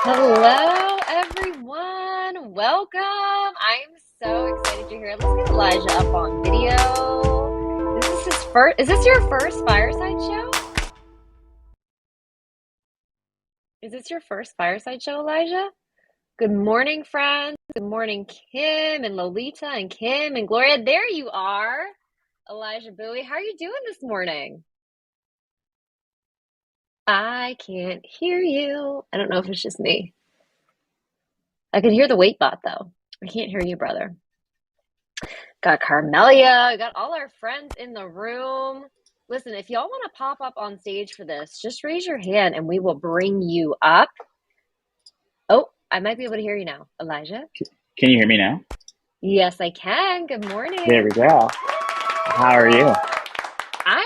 Hello, everyone. Welcome. I'm so excited you're here. Let's get Elijah up on video. This is his first. Is this your first fireside show? Is this your first fireside show, Elijah? Good morning, friends. Good morning, Kim and Lolita and Kim and Gloria. There you are, Elijah Bowie. How are you doing this morning? I can't hear you. I don't know if it's just me. I can hear the wait bot though. I can't hear you, brother. Got Carmelia, got all our friends in the room. Listen, if y'all want to pop up on stage for this, just raise your hand and we will bring you up. Oh, I might be able to hear you now. Elijah? Can you hear me now? Yes, I can. Good There morning. we go. How are you? I'm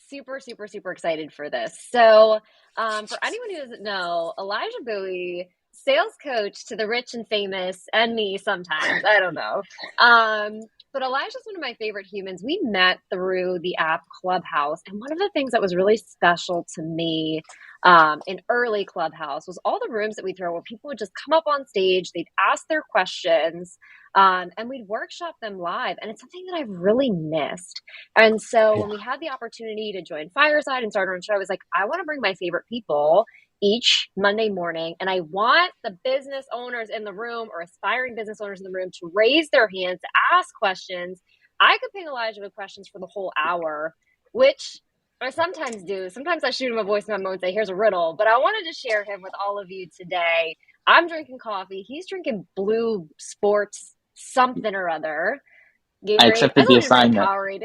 super, super, super excited for this. So, for anyone who doesn't know, Elijah Bowie, sales coach to the rich and famous, and me sometimes, I don't know. But Elijah's one of my favorite humans. We met through the app Clubhouse, and one of the things that was really special to me in early Clubhouse was all the rooms that we throw where people would just come up on stage, they'd ask their questions, and we'd workshop them live. And it's something that I've really missed. And so when we had the opportunity to join Fireside and start our own show, I was like, I want to bring my favorite people each Monday morning. And I want the business owners in the room or aspiring business owners in the room to raise their hands to ask questions. I could ping Elijah with questions for the whole hour, which I sometimes do. Sometimes I shoot him a voice memo and say, here's a riddle. But I wanted to share him with all of you today. I'm drinking coffee. He's drinking blue sports something or other. I Gatorade. I accepted the thought you were saying assignment. Powerade.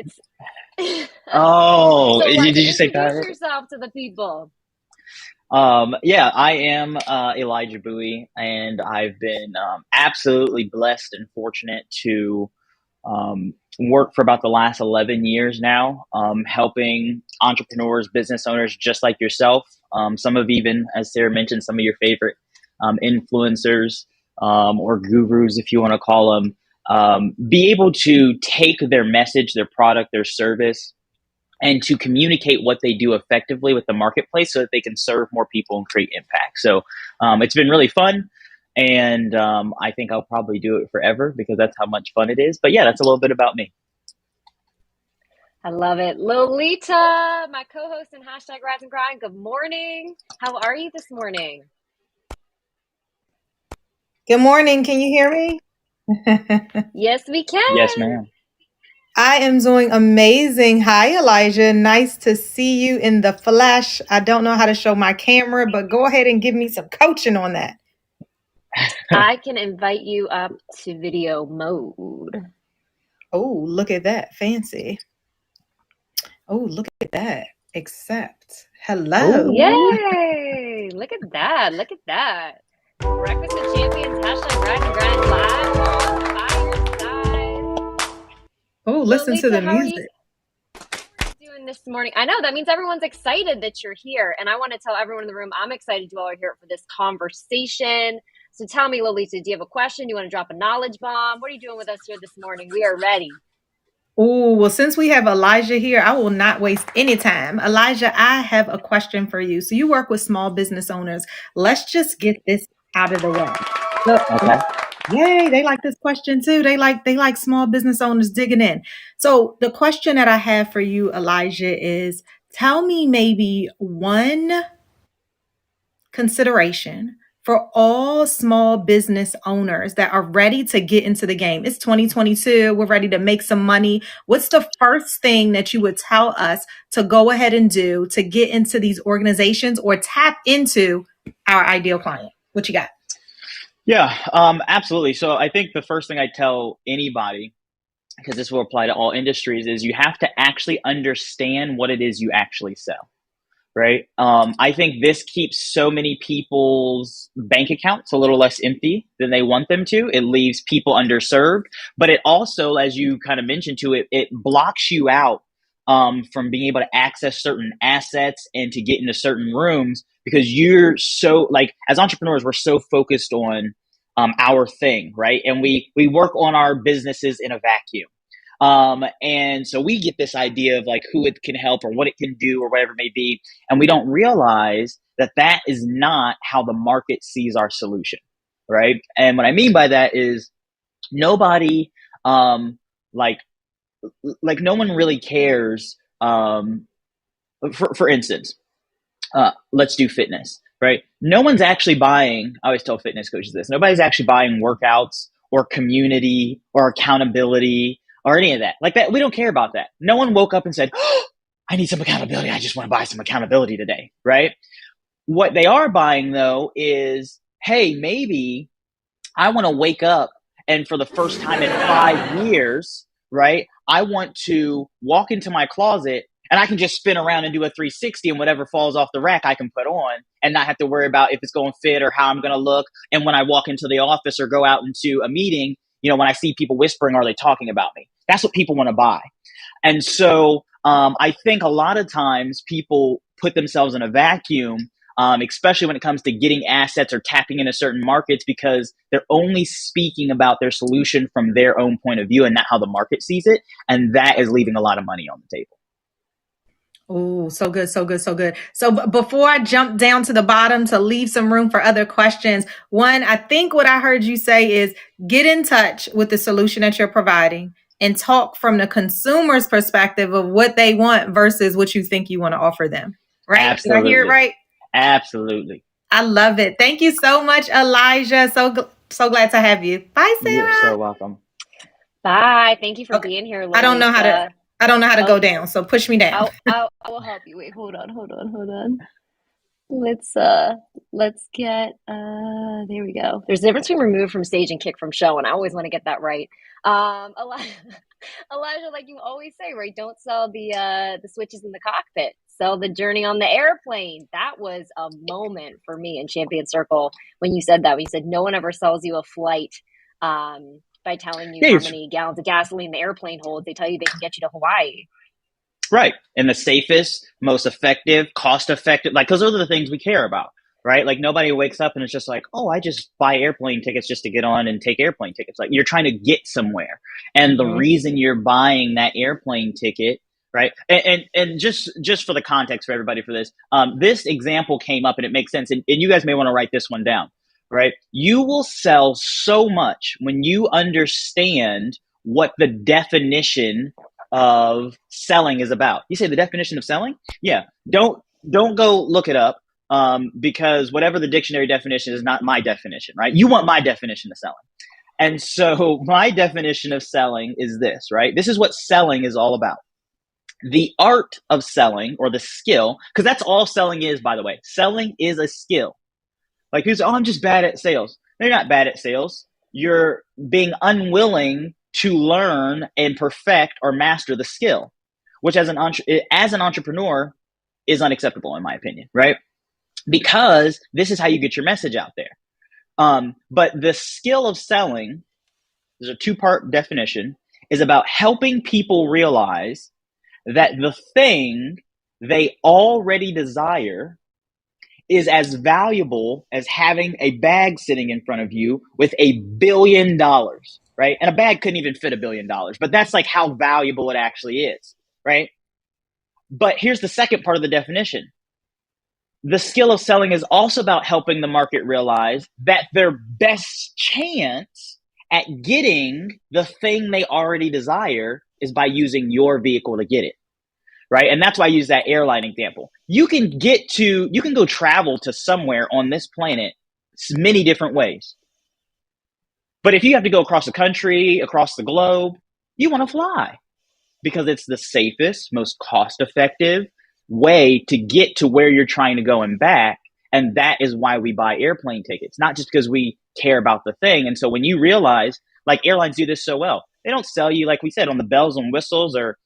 It's Oh, so did Elijah, you say introduce that? yourself to the people. Yeah, I am Elijah Bowie, and I've been absolutely blessed and fortunate to work for about the last 11 years now, helping entrepreneurs, business owners just like yourself. Some of even, as Sarah mentioned, some of your favorite influencers or gurus, if you want to call them, be able to take their message, their product, their service, and to communicate what they do effectively with the marketplace so that they can serve more people and create impact. So it's been really fun. And I think I'll probably do it forever because that's how much fun it is. But yeah, that's a little bit about me. I love it. Lolita, my co-host in hashtag Rise and Grind. Good morning. How are you this morning? Good morning. Can you hear me? Yes, we Yes, can. ma'am. I am doing amazing. Hi, Elijah. Nice to see you in the flesh. I don't know how to show my camera, but go ahead and give me some coaching on that. I can invite you up to video mode. Oh, look at that. Fancy. Oh, look at that. Accept. Hello. Ooh. Yay! Look at that. Look at that. Breakfast of Champions, hashtag Rise and Grind live on Fireside. Oh, listen to Lolita, the how are you? music. Doing this morning? I know that means everyone's excited that you're here. And I want to tell everyone in the room, I'm excited you all are here for this conversation. So tell me, Lolita, do you have a question? Do you want to drop a knowledge bomb? What are you doing with us here this morning? We are ready. Oh, well, since we have Elijah here, I will not waste any time. Elijah, I have a question for you. So you work with small business owners. Let's just get this out of the way. Look, Okay. yay, they like this question too. They like small business owners digging in. So the question that I have for you, Elijah, is tell me maybe one consideration for all small business owners that are ready to get into the game. It's 2022. We're ready to make some money. What's the first thing that you would tell us to go ahead and do to get into these organizations or tap into our ideal client? What you got? Yeah, absolutely. So I think the first thing I tell anybody, because this will apply to all industries, is you have to actually understand what it is you actually sell. Right. I think this keeps so many people's bank accounts a little less empty than they want them to. It leaves people underserved, but it also, as you kind of mentioned to it, it blocks you out from being able to access certain assets and to get into certain rooms because you're so like, as entrepreneurs, we're so focused on our thing, right? And we work on our businesses in a vacuum. And so we get this idea of like who it can help or what it can do or whatever it may be. And we don't realize that is not how the market sees our solution, right? And what I mean by that is nobody, like no one really cares. For instance, let's do fitness, right? No one's actually buying. I always tell fitness coaches this: nobody's actually buying workouts or community or accountability or any of that. Like that, we don't care about that. No one woke up and said, oh, I need some accountability. I just want to buy some accountability today, right? What they are buying though is, hey, maybe I want to wake up and for the first time in 5 years, right, I want to walk into my closet and I can just spin around and do a 360 and whatever falls off the rack I can put on and not have to worry about if it's going to fit or how I'm going to look. And when I walk into the office or go out into a meeting, when I see people whispering, are they talking about me? That's what people want to buy. And so I think a lot of times people put themselves in a vacuum, especially when it comes to getting assets or tapping into certain markets, because they're only speaking about their solution from their own point of view and not how the market sees it. And that is leaving a lot of money on the table. Oh, so good, so good, so good. So before I jump down to the bottom to leave some room for other questions, one, I think what I heard you say is get in touch with the solution that you're providing and talk from the consumer's perspective of what they want versus what you think you want to offer them. Right? Absolutely. Did I hear it right? Absolutely. I love it. Thank you so much, Elijah. So glad to have you. Bye, Sarah. You're so welcome. Bye. Thank you for being here, Larissa. I don't know how to go down, so push me down. I will help you. Wait, hold on. Let's get there we go. There's a difference between remove from stage and kick from show, and I always want to get that right. Elijah, like you always say, right? Don't sell the switches in the cockpit. Sell the journey on the airplane. That was a moment for me in Champion Circle when you said that. When you said no one ever sells you a flight by telling you how many gallons of gasoline the airplane holds. They tell you they can get you to Hawaii. Right. And the safest, most effective, cost effective, like, because those are the things we care about, right? Like nobody wakes up and it's just like, oh, I just buy airplane tickets just to get on and take airplane tickets. Like you're trying to get somewhere. And the reason you're buying that airplane ticket, right? And just for the context for everybody for this, this example came up and it makes sense. And you guys may want to write this one down, right? You will sell so much when you understand what the definition of selling is about. You say the definition of selling? Yeah. Don't go look it up, because whatever the dictionary definition is not my definition, right? You want my definition of selling. And so my definition of selling is this, right? This is what selling is all about. The art of selling, or the skill, because that's all selling is, by the way. Selling is a skill. Like people say, oh, I'm just bad at sales. No, you're not bad at sales. You're being unwilling to learn and perfect or master the skill, which as an entrepreneur is unacceptable in my opinion, right? Because this is how you get your message out there. But the skill of selling, there's a two-part definition, is about helping people realize that the thing they already desire is as valuable as having a bag sitting in front of you with $1 billion, right? And a bag couldn't even fit $1 billion, but that's like how valuable it actually is, right? But here's the second part of the definition. The skill of selling is also about helping the market realize that their best chance at getting the thing they already desire is by using your vehicle to get it. Right. And that's why I use that airline example. You can go travel to somewhere on this planet many different ways. But if you have to go across the country, across the globe, you want to fly because it's the safest, most cost effective way to get to where you're trying to go and back. And that is why we buy airplane tickets, not just because we care about the thing. And so when you realize, like, airlines do this so well, they don't sell you, like we said, on the bells and whistles or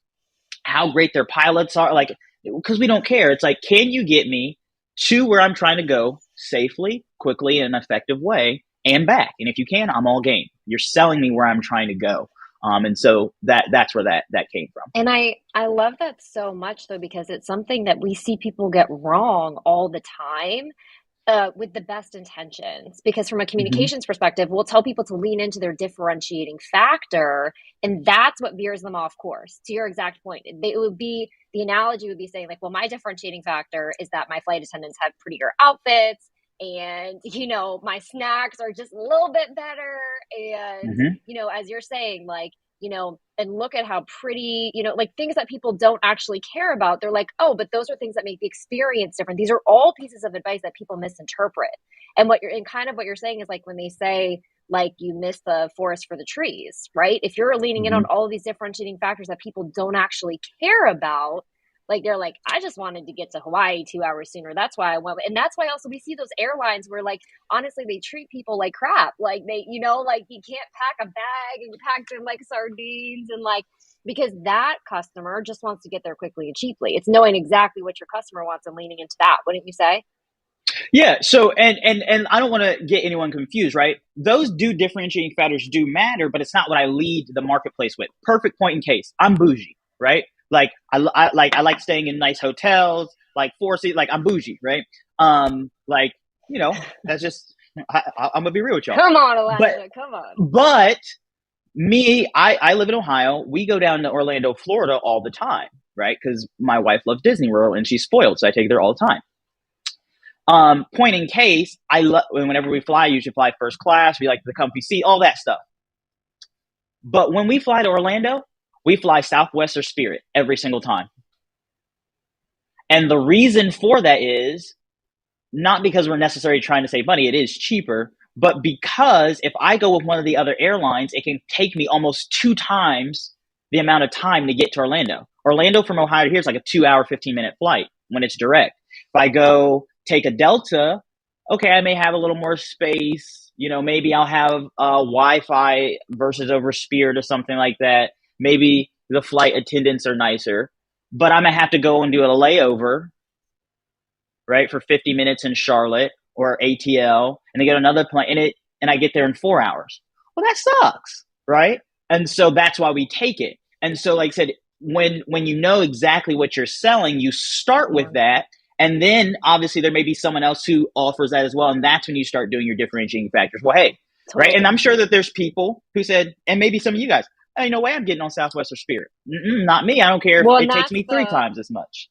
how great their pilots are, like, because we don't care. It's like, can you get me to where I'm trying to go safely, quickly, in an effective way and back? And if you can, I'm all game. You're selling me where I'm trying to go. And so that's where that came from. And I love that so much, though, because it's something that we see people get wrong all the time. with the best intentions, because from a Hmm. communications perspective, we'll tell people to lean into their differentiating factor, and that's what veers them off course. To your exact point, it would be, the analogy would be saying like, well, my differentiating factor is that my flight attendants have prettier outfits, and my snacks are just a little bit better, and Hmm. as you're saying, like, and look at how pretty, like things that people don't actually care about. They're like, oh, but those are things that make the experience different. These are all pieces of advice that people misinterpret. And kind of what you're saying is like when they say, like, you miss the forest for the trees, right? If you're leaning in Hmm. on all of these differentiating factors that people don't actually care about, like they're like, I just wanted to get to Hawaii 2 hours sooner. That's why I went. And that's why also we see those airlines where, like, honestly, they treat people like crap. Like like you can't pack a bag and you packed in like sardines, and like, because that customer just wants to get there quickly and cheaply. It's knowing exactly what your customer wants and leaning into that, wouldn't you say? Yeah. So, and I don't want to get anyone confused, right? Those differentiating factors do matter, but it's not what I lead the marketplace with. Perfect point in case. I'm bougie, right? Like I like staying in nice hotels, like four seat. Like I'm bougie, right? Like that's just I'm gonna be real with y'all. Come on, But Elijah. Come on. but me, I live in Ohio. We go down to Orlando, Florida all the time, right? Because my wife loves Disney World and she's spoiled, so I take her there all the time. Point in case, whenever we fly, I usually fly first class. We like the comfy seat, all that stuff. But when we fly to Orlando, we fly Southwest or Spirit every single time. And the reason for that is not because we're necessarily trying to save money. It is cheaper, but because if I go with one of the other airlines, it can take me almost 2 times the amount of time to get to Orlando. Orlando from Ohio to here is like a 2 hour, 15-minute flight when it's direct. If I go take a Delta, okay, I may have a little more space. Maybe I'll have Wi-Fi versus over Spirit or something like that. Maybe the flight attendants are nicer, but I'm going to have to go and do a layover, right, for 50 minutes in Charlotte or ATL, and they get another plane, and I get there in 4 hours. Well, that sucks, right? And so that's why we take it. And so, like I said, when you know exactly what you're selling, you start with Yeah, that, and then obviously there may be someone else who offers that as well, and that's when you start doing your differentiating factors. Well, hey, right, and totally. I'm sure that there's people who said, and maybe some of you guys, hey, no way, I'm getting on Southwest or Spirit. Not me. I don't care if Well, and it takes me three times as much.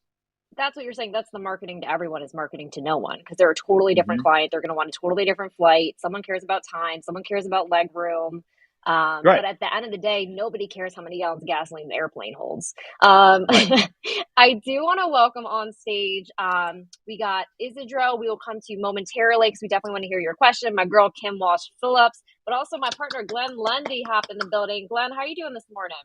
that's what you're saying. That's the marketing to everyone is marketing to no one, because they're a totally different Hmm. client. They're going to want a totally different flight. Someone cares about time. Someone cares about leg room. Right, But at the end of the day, nobody cares how many gallons of gasoline the airplane holds. right. I do want to welcome on stage. We got Isidro. We will come to you momentarily because we definitely want to hear your question. My girl Kim Walsh Phillips, but also my partner Glenn Lundy hopped in the building. Glenn, how are you doing this morning?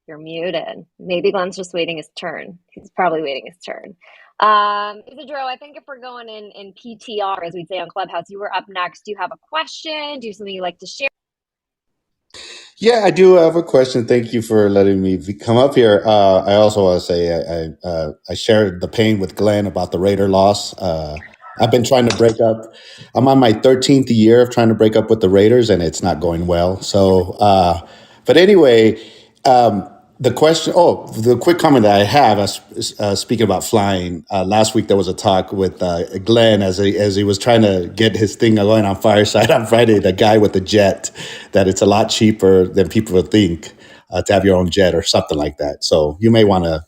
You're muted. Maybe Glenn's just waiting his turn. He's probably waiting his turn. Isidro, I think if we're going in PTR, as we'd say on Clubhouse, you were up next. Do you have a question? Do you have something you'd like to share? Yeah, I do have a question. Thank you for letting me come up here. I also want to say I shared the pain with Glenn about the Raider loss. I've been trying to break up. I'm on my 13th year of trying to break up with the Raiders, and it's not going well. So, but anyway, the question. Oh, the quick comment that I have, speaking about flying. Last week there was a talk with Glenn as he was trying to get his thing going on Fireside on Friday. The guy with the jet, that it's a lot cheaper than people would think to have your own jet or something like that. So you may want to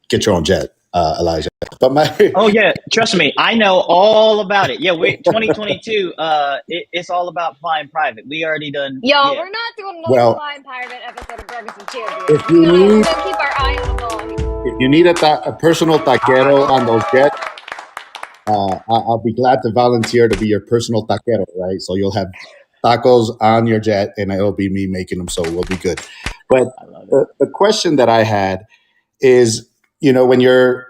get your own jet, Elijah. But my Oh yeah, trust me, I know all about it. Yeah, we 2022. It's all about flying private. We already done. Yo, Yeah, we're not doing another well, Flying Pirate episode of Breakfast and Champions. if you We're need gonna keep our eye on the ball here. if you need a personal taquero on those jets, I'll be glad to volunteer to be your personal taquero, right? So you'll have tacos on your jet, and it'll be me making them, so we'll be good. But I love it. the question that I had is, when you're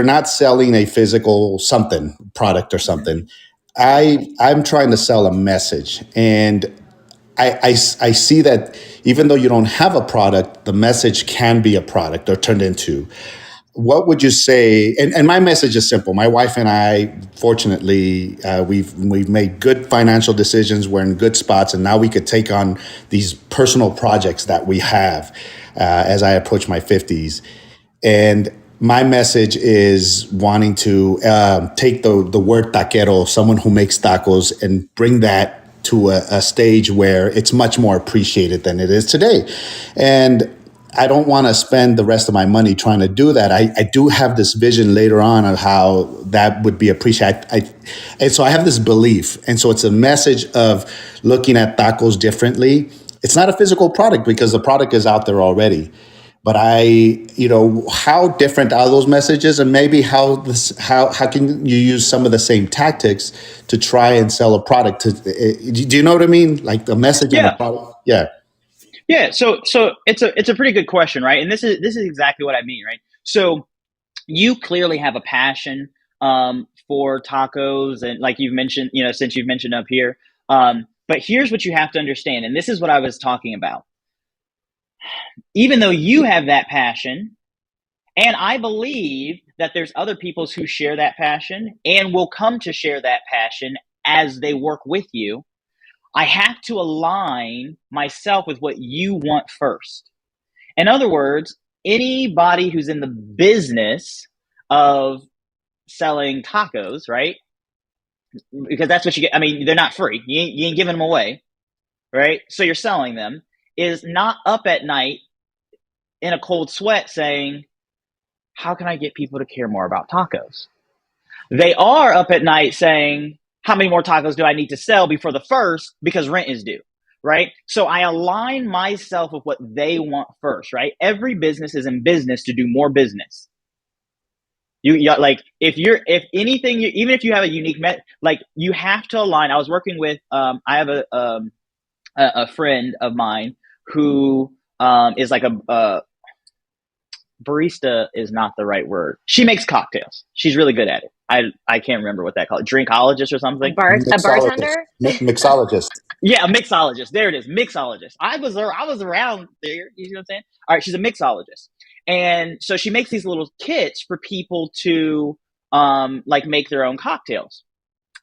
not selling a physical something product or Hmm. something. I'm trying to sell a message, and I see that even though you don't have a product, the message can be a product or turned into. What would you say? And my message is simple. My wife and I, fortunately, we've made good financial decisions. We're in good spots, and now we could take on these personal projects that we have as I approach my 50s. And my message is wanting to take the word taquero, someone who makes tacos, and bring that to a stage where it's much more appreciated than it is today. And I don't want to spend the rest of my money trying to do that. I do have this vision later on of how that would be appreciated. And so I have this belief. And so it's a message of looking at tacos differently. It's not a physical product because the product is out there already. But how different are those messages, and maybe how can you use some of the same tactics to try and sell a product? Do you know what I mean? Like the message and the Yeah. product. Yeah. Yeah. So it's a pretty good question, right? And this is exactly what I mean, right? So you clearly have a passion for tacos, and like you've mentioned, since you've mentioned up here. But here's what you have to understand, and this is what I was talking about. Even though you have that passion, and I believe that there's other people who share that passion and will come to share that passion as they work with you, I have to align myself with what you want first. In other words, anybody who's in the business of selling tacos, right? Because that's what you get. I mean, they're not free. You ain't giving them away, right? So you're selling them, is not up at night in a cold sweat saying, how can I get people to care more about tacos? They are up at night saying, how many more tacos do I need to sell before the first, because rent is due, right? So I align myself with what they want first, right? Every business is in business to do more business. Like if anything, even if you have a unique like you have to align. I was working with, I have a friend of mine who is like a barista is not the right word. She makes cocktails. She's really good at it. I can't remember what that called. Drinkologist or something. A Mixologist. bartender? Mixologist. Yeah, a mixologist. There it is. Mixologist. I was around there. You see what I'm saying? All right, she's a mixologist. And so she makes these little kits for people to like make their own cocktails.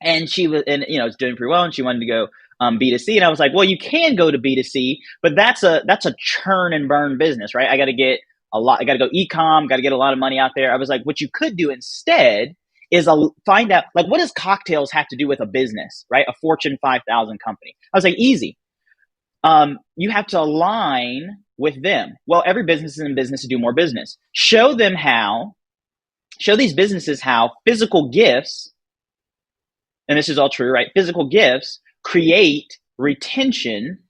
And she was, and it's doing pretty well, and she wanted to go B2C. And I was like, well, you can go to B2C, but that's a churn and burn business, right? I got to get I got to go e-com, got to get a lot of money out there. I was like, what you could do instead is find out, like, what does cocktails have to do with a business, right? A Fortune 5,000 company. I was like, easy. You have to align with them. Well, every business is in business to do more business. Show these businesses how physical gifts, and this is all true, right? Physical gifts create retention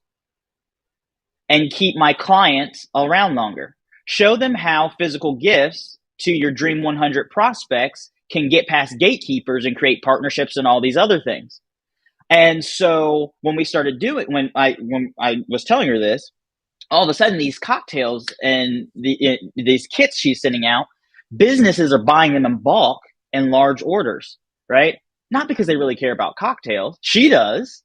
and keep my clients around longer. Show them how physical gifts to your Dream 100 prospects can get past gatekeepers and create partnerships and all these other things. And so when we started when I was telling her this, all of a sudden these cocktails and these kits she's sending out, businesses are buying them in bulk in large orders, right? Not because they really care about cocktails. She does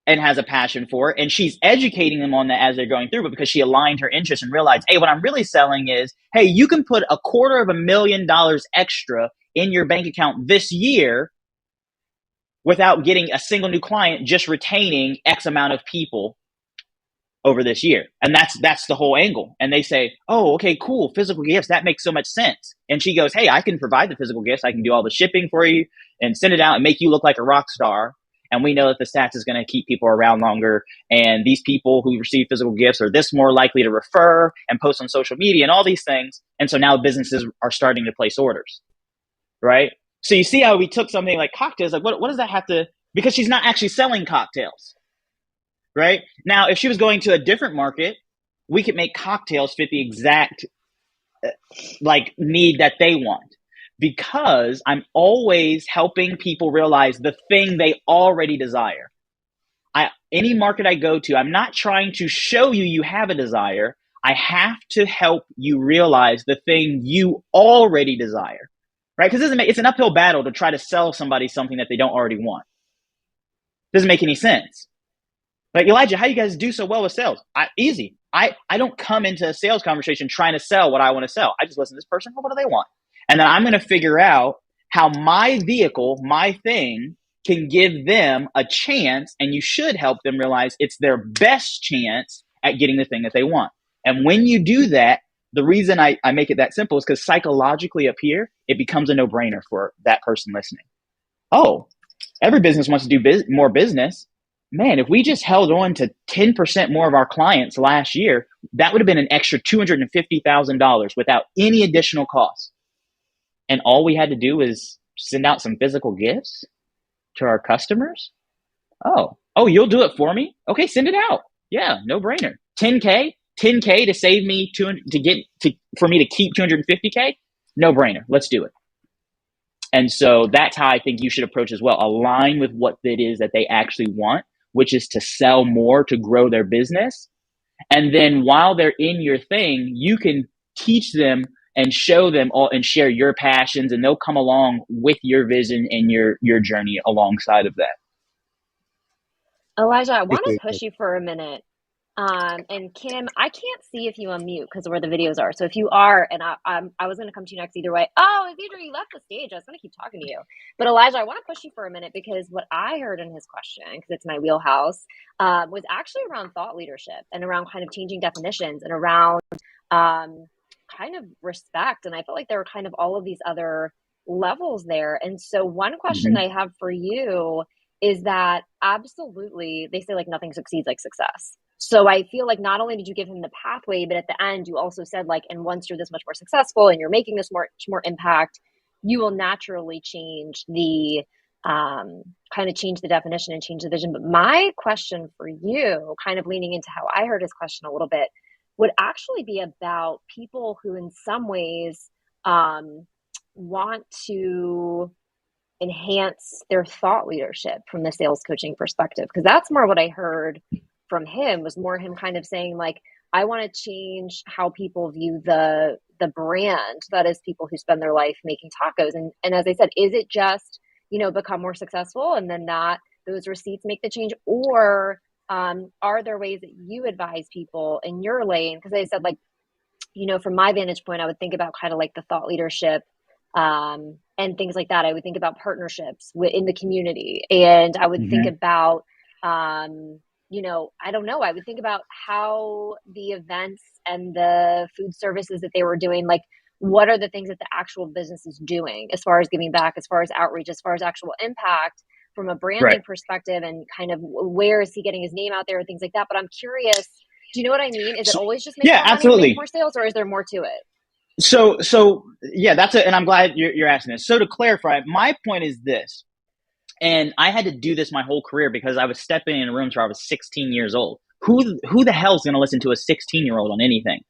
and has a passion for it. And she's educating them on that as they're going through, but because she aligned her interests and realized, hey, what I'm really selling is, hey, you can put $250,000 extra in your bank account this year without getting a single new client, just retaining X amount of people over this year. And that's the whole angle. And they say, oh, okay, cool. Physical gifts. That makes so much sense. And she goes, hey, I can provide the physical gifts. I can do all the shipping for you and send it out and make you look like a rock star. And we know that the stats is going to keep people around longer. And these people who receive physical gifts are this more likely to refer and post on social media and all these things. And so now businesses are starting to place orders, right? So you see how we took something like cocktails, like what does that have to, because she's not actually selling cocktails, right? Now, if she was going to a different market, we could make cocktails fit the exact like need that they want. Because I'm always helping people realize the thing they already desire. Any market I go to, I'm not trying to show you have a desire. I have to help you realize the thing you already desire, right? Because it's an uphill battle to try to sell somebody something that they don't already want. Doesn't make any sense. Like, Elijah, how you guys do so well with sales? Easy. I don't come into a sales conversation trying to sell what I want to sell. I just listen to this person. What do they want? And then I'm going to figure out how my vehicle, my thing, can give them a chance, and you should help them realize it's their best chance at getting the thing that they want. And when you do that, the reason I make it that simple is because psychologically up here, it becomes a no-brainer for that person listening. Oh, every business wants to do more business. Man, if we just held on to 10% more of our clients last year, that would have been an extra $250,000 without any additional cost. And all we had to do was send out some physical gifts to our customers. Oh, you'll do it for me? Okay, send it out. Yeah, no brainer. 10K to save me for me to keep 250K? No brainer. Let's do it. And so that's how I think you should approach as well. Align with what it is that they actually want, which is to sell more to grow their business. And then while they're in your thing, you can teach them and show them all and share your passions, and they'll come along with your vision and your journey alongside of that. Elijah, I want to push you for a minute. And Kim, I can't see if you unmute because of where the videos are. So if you are, and I was going to come to you next either way. Oh, Isidro, you left the stage. I was going to keep talking to you. But Elijah, I want to push you for a minute because what I heard in his question, because it's my wheelhouse, was actually around thought leadership and around kind of changing definitions and around kind of respect. And I felt like there were kind of all of these other levels there. And so one question I have for you is that absolutely, they say like nothing succeeds like success. So I feel like not only did you give him the pathway, but at the end, you also said like, and once you're this much more successful and you're making this much more impact, you will naturally change the kind of change the definition and change the vision. But my question for you, kind of leaning into how I heard his question a little bit, would actually be about people who in some ways want to enhance their thought leadership from the sales coaching perspective. Because that's more what I heard from him, was more him kind of saying like, I want to change how people view the brand that is people who spend their life making tacos. And as I said, is it just, become more successful and then those receipts make the change? Or are there ways that you advise people in your lane? Because I said like, from my vantage point, I would think about kind of like the thought leadership and things like that. I would think about partnerships in the community, and I would think about, I don't know. I would think about how the events and the food services that they were doing, like what are the things that the actual business is doing as far as giving back, as far as outreach, as far as actual impact from a branding perspective, and kind of where is he getting his name out there and things like that. But I'm curious, do you know what I mean? Is it always just make more money and make more sales, or is there more to it? So yeah, and I'm glad you're asking this. So to clarify, my point is this, and I had to do this my whole career because I was stepping in rooms where I was 16 years old. Who the hell's going to listen to a 16-year-old on anything?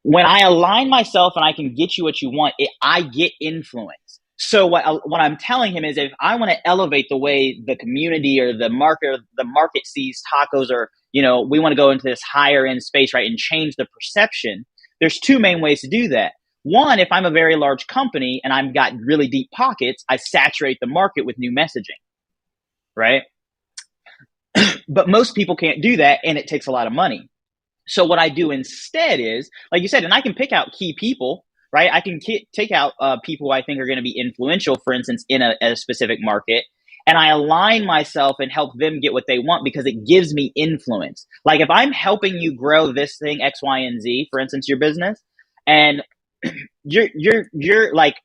When I align myself and I can get you what you want, I get influence. So what I'm telling him is, if I want to elevate the way the community or the market sees tacos, or we want to go into this higher end space, right, and change the perception, there's two main ways to do that. One, if I'm a very large company and I've got really deep pockets, I saturate the market with new messaging, right? But most people can't do that, and it takes a lot of money. So what I do instead is, like you said, and I can pick out key people, right? I can take out people I think are going to be influential, for instance, in a specific market, and I align myself and help them get what they want because it gives me influence. Like if I'm helping you grow this thing X, Y, and Z, for instance, your business, and you're like,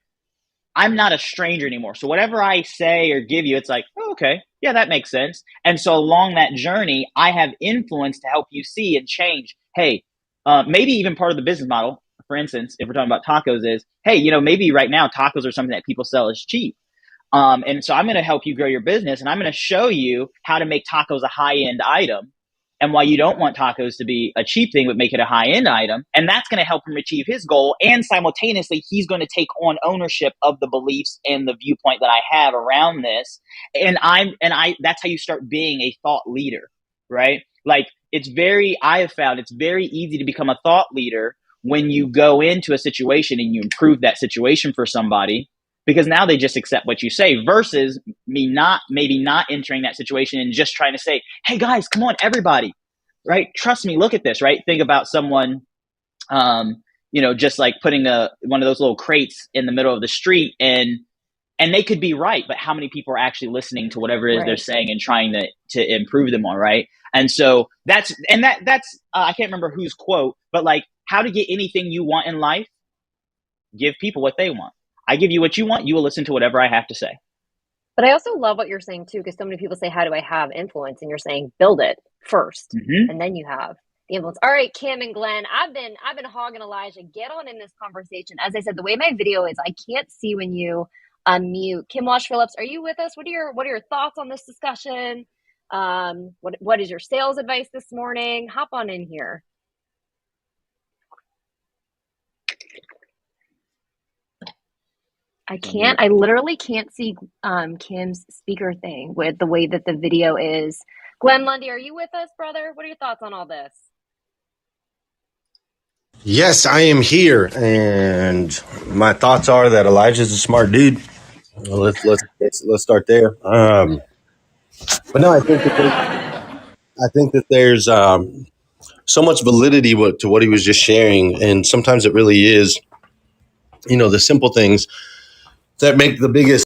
I'm not a stranger anymore. So whatever I say or give you, it's like, oh, okay, yeah, that makes sense. And so along that journey, I have influence to help you see and change. Hey, maybe even part of the business model, for instance, if we're talking about tacos, is, hey, maybe right now tacos are something that people sell as cheap. And so I'm going to help you grow your business, and I'm going to show you how to make tacos a high-end item, and why you don't want tacos to be a cheap thing, but make it a high-end item. And that's going to help him achieve his goal. And simultaneously, he's going to take on ownership of the beliefs and the viewpoint that I have around this. And that's how you start being a thought leader, right? Like I have found it's very easy to become a thought leader when you go into a situation and you improve that situation for somebody, because now they just accept what you say, versus me maybe not entering that situation and just trying to say, hey guys, come on, everybody, right? Trust me, look at this, right? Think about someone, just like putting one of those little crates in the middle of the street, and they could be right, but how many people are actually listening to whatever it is they're saying and trying to improve them on, right? And so that's I can't remember whose quote, but like, how to get anything you want in life, give people what they want. I give you what you want, you will listen to whatever I have to say. But I also love what you're saying too, because so many people say, how do I have influence? And you're saying build it first, and then you have the influence. All right, Kim and Glenn, I've been hogging Elijah. Get on in this conversation. As I said, the way my video is, I can't see when you unmute. Kim Walsh Phillips, are you with us? What are your thoughts on this discussion? What is your sales advice this morning? Hop on in here. I literally can't see Kim's speaker thing with the way that the video is. Glenn Lundy, are you with us, brother? What are your thoughts on all this? Yes, I am here, and my thoughts are that Elijah's a smart dude. Well, let's start there. But no, I think that there's so much validity to what he was just sharing, and sometimes it really is, the simple things that make the biggest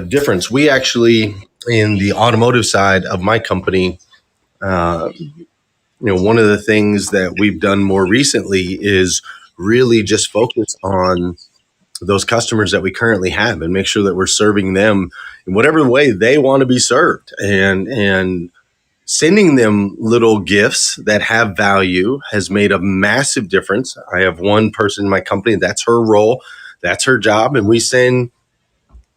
difference. We actually, in the automotive side of my company, one of the things that we've done more recently is really just focus on those customers that we currently have and make sure that we're serving them in whatever way they want to be served, and sending them little gifts that have value has made a massive difference. I have one person in my company, that's her role, that's her job, and we send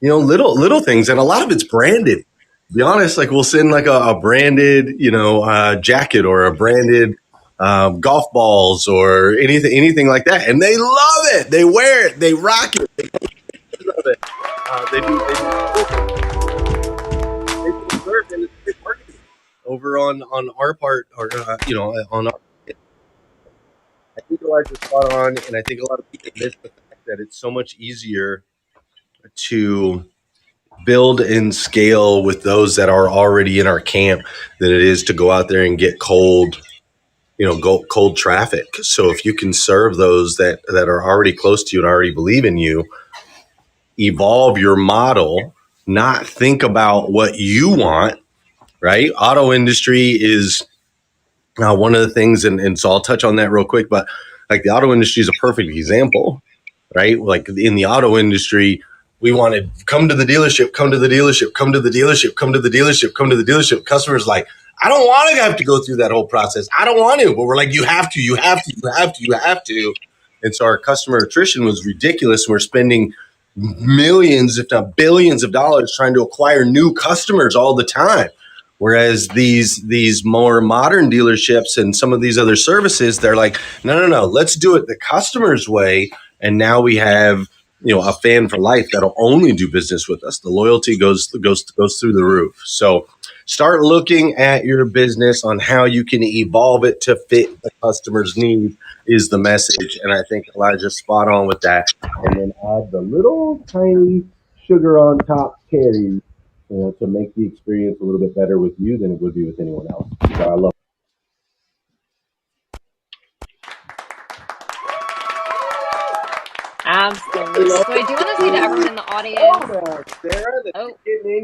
little things, and a lot of it's branded. To be honest, like we'll send like a branded jacket or a branded golf balls or anything like that, and they love it. They wear it, they rock it, they love it. They deserve, and it's great marketing over on our part, or on our. I think Elijah's spot on, and I think a lot of people miss the fact that it's so much easier to build and scale with those that are already in our camp than it is to go out there and get cold traffic. So if you can serve those that are already close to you and already believe in you, evolve your model, not think about what you want, right? Auto industry is one of the things, and so I'll touch on that real quick, but like the auto industry is a perfect example, right? Like in the auto industry, we wanted come to the dealership, come to the dealership, come to the dealership, come to the dealership, come to the dealership. Customers like, I don't want to have to go through that whole process. I don't want to, but we're like, you have to, you have to, you have to, you have to. And so our customer attrition was ridiculous. We're spending millions, if not billions of dollars trying to acquire new customers all the time. Whereas these more modern dealerships and some of these other services, they're like, no, let's do it the customer's way. And now we have, a fan for life that'll only do business with us. The loyalty goes through the roof. So start looking at your business on how you can evolve it to fit the customer's needs is the message. And I think Elijah's spot on with that. And then add the little tiny sugar on top cherries, to make the experience a little bit better with you than it would be with anyone else. So I love. Absolutely. So I do want to say to everyone in the audience. Sarah,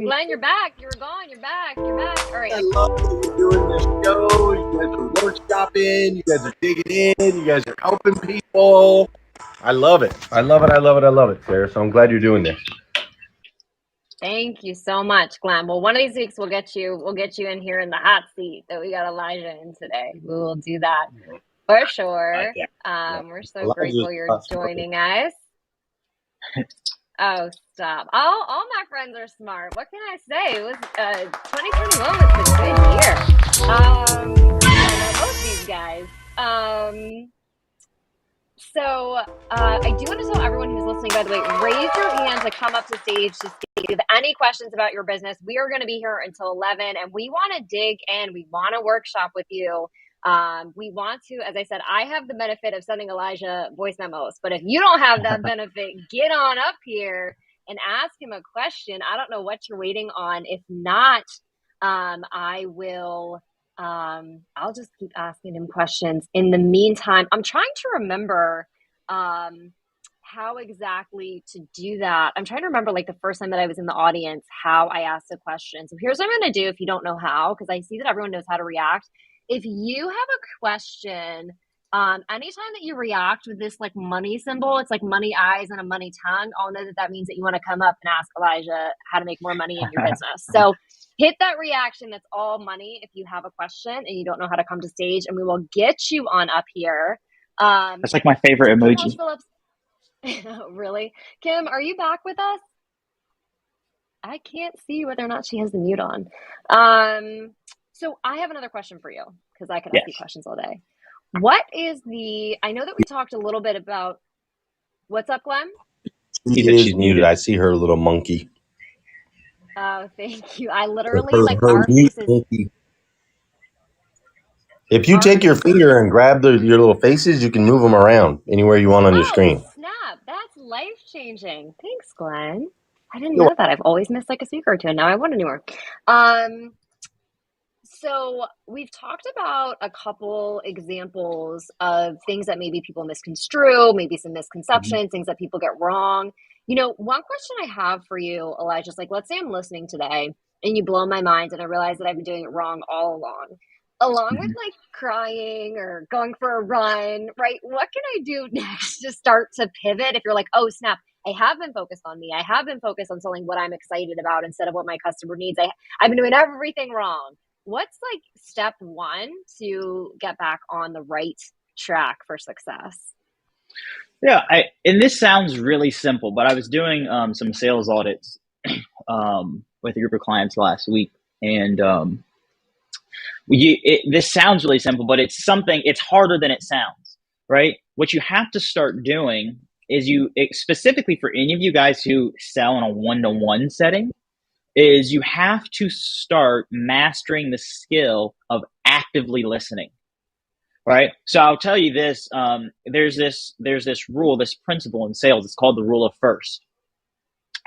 Glenn, you're back. You were gone. You're back. You're back. All right. I love that you're doing this show. You guys are workshopping. You guys are digging in. You guys are helping people. I love it. I love it, Sarah. So I'm glad you're doing this. Thank you so much, Glenn. Well, one of these weeks we'll get you in here in the hot seat that we got Elijah in today. We will do that for sure. We're so grateful you're joining us. Oh, stop. All my friends are smart. What can I say? It was 2021 was a good year. Both these guys. So I do want to tell everyone who's listening, by the way, raise your hand to come up to stage to see if you have any questions about your business. We are going to be here until 11, and we want to dig in. We want to workshop with you. We want to, as I said, I have the benefit of sending Elijah voice memos, but if you don't have that benefit, get on up here and ask him a question. I don't know what you're waiting on. If not, I will... I'll just keep asking him questions. In the meantime, I'm trying to remember how exactly to do that. I'm trying to remember like the first time that I was in the audience, how I asked a question. So here's what I'm going to do if you don't know how, because I see that everyone knows how to react. If you have a question, anytime that you react with this like money symbol, it's like money eyes and a money tongue. I'll know that that means that you want to come up and ask Elijah how to make more money in your business. So hit that reaction that's all money if you have a question and you don't know how to come to stage, and we will get you on up here. That's like my favorite Kim emoji. Phillips. Really? Kim, are you back with us? I can't see whether or not she has the mute on. So I have another question for you because I could ask you Yes. questions all day. What is I know that we talked a little bit about, what's up, Glenn? She is muted. I see her little monkey. Oh, thank you. I literally, like, Her our mute faces, monkey. If you take your finger and grab your little faces, you can move them around anywhere you want on your oh, screen. snap. That's life-changing. Thanks, Glenn. I didn't You're know that. I've always missed like a speaker or two, and now I want to know more. So we've talked about a couple examples of things that maybe people misconstrue, maybe some misconceptions, things that people get wrong. One question I have for you, Elijah, is like, let's say I'm listening today and you blow my mind and I realize that I've been doing it wrong all along. Along with like crying or going for a run, right? What can I do next to start to pivot if you're like, oh, snap, I have been focused on me. I have been focused on selling what I'm excited about instead of what my customer needs. I've been doing everything wrong. What's like step one to get back on the right track for success? Yeah, and this sounds really simple, but I was doing some sales audits with a group of clients last week, and this sounds really simple, but it's harder than it sounds, right? What you have to start doing is specifically for any of you guys who sell in a one-to-one setting, is you have to start mastering the skill of actively listening. Right. So I'll tell you this, there's this rule, this principle in sales. It's called the rule of first.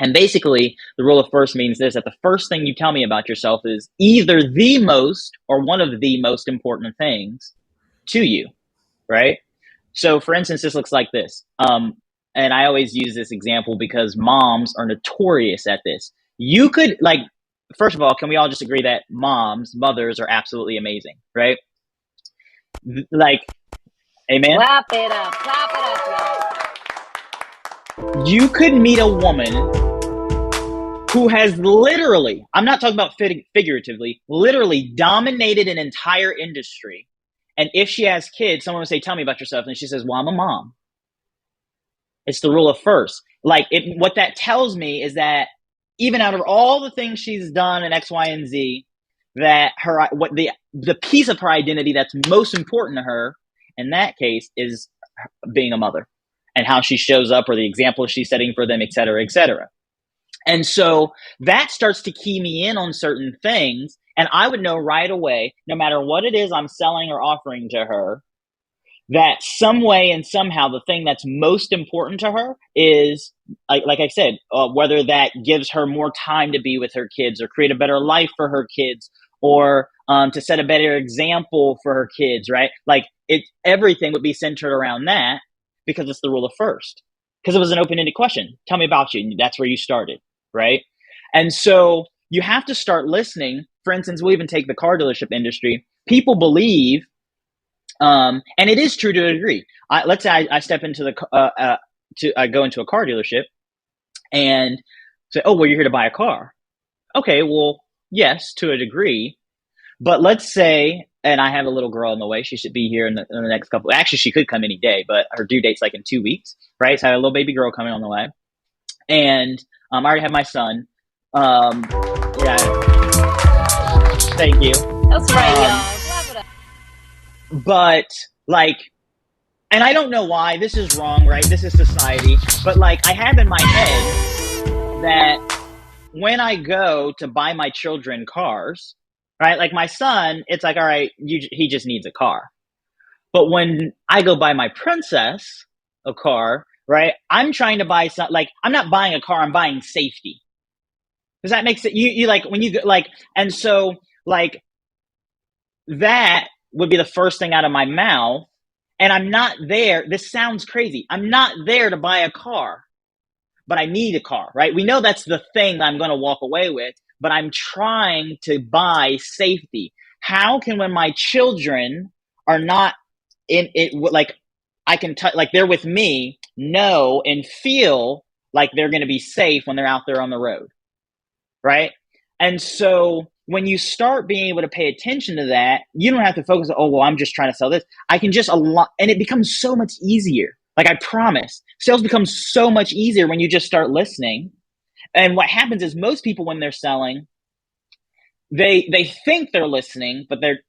And basically the rule of first means this, that the first thing you tell me about yourself is either the most or one of the most important things to you. Right. So for instance, this looks like this. And I always use this example because moms are notorious at this. You could first of all, can we all just agree that mothers are absolutely amazing, right? Like, amen. Clap it up, y'all. You could meet a woman who has literally, I'm not talking about figuratively, literally dominated an entire industry. And if she has kids, someone will say, tell me about yourself. And she says, well, I'm a mom. It's the rule of first. What that tells me is that even out of all the things she's done in X, Y, and Z, that the piece of her identity that's most important to her in that case is being a mother and how she shows up or the example she's setting for them, et cetera, et cetera. And so that starts to key me in on certain things. And I would know right away, no matter what it is I'm selling or offering to her, that some way and somehow the thing that's most important to her is, like I said, whether that gives her more time to be with her kids or create a better life for her kids or to set a better example for her kids, right? Everything would be centered around that because it's the rule of first. Because it was an open-ended question. Tell me about you. And that's where you started, right? And so you have to start listening. For instance, we'll even take the car dealership industry. People believe, and it is true to a degree. Let's say I step into I go into a car dealership and say, oh, well, you're here to buy a car. Okay, well, yes, to a degree. But let's say, and I have a little girl on the way. She should be here in the next couple. Actually, she could come any day, but her due date's like in 2 weeks, right? So I have a little baby girl coming on the way. And I already have my son. Yeah. Thank you. That's right, y'all. Clap it up. But and I don't know why this is wrong, right? This is society. But I have in my head that when I go to buy my children cars, right? Like my son, it's like, all right, he just needs a car. But when I go buy my princess a car, right? I'm trying to buy I'm not buying a car, I'm buying safety. Does that make sense? You when you go, and so that would be the first thing out of my mouth. And I'm not there. This sounds crazy. I'm not there to buy a car, but I need a car, right? We know that's the thing that I'm going to walk away with, but I'm trying to buy safety. How can, when my children are not in it, like I can like they're with me, know and feel like they're going to be safe when they're out there on the road, right? And so when you start being able to pay attention to that, you don't have to focus on, oh, well, I'm just trying to sell this. I can just and it becomes so much easier. Like I promise, sales becomes so much easier when you just start listening. And what happens is most people, when they're selling, they think they're listening, but they're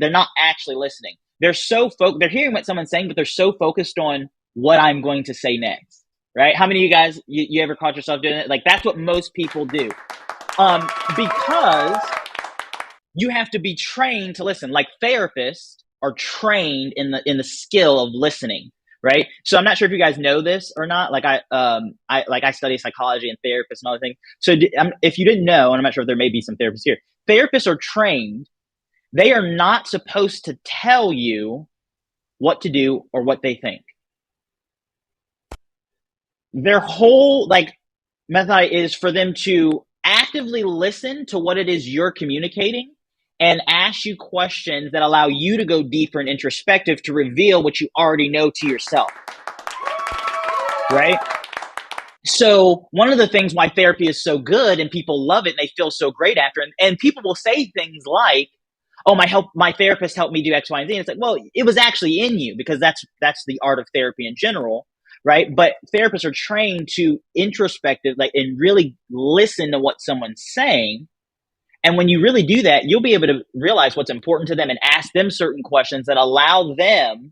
not actually listening. They're so they're hearing what someone's saying, but they're so focused on what I'm going to say next, right? How many of you guys, you ever caught yourself doing it? Like that's what most people do. Because you have to be trained to listen. Like therapists are trained in the skill of listening, right? So I'm not sure if you guys know this or not. Like I study psychology and therapists and all the things. So if you didn't know, and I'm not sure if there may be some therapists here, therapists are trained. They are not supposed to tell you what to do or what they think. Their whole method is for them to actively listen to what it is you're communicating and ask you questions that allow you to go deeper and introspective to reveal what you already know to yourself, right? So one of the things why therapy is so good and people love it and they feel so great after, and people will say things like, oh, my therapist helped me do X, Y, and Z. And it's like, well, it was actually in you, because that's the art of therapy in general, right? But therapists are trained to introspective, and really listen to what someone's saying. And when you really do that, you'll be able to realize what's important to them and ask them certain questions that allow them,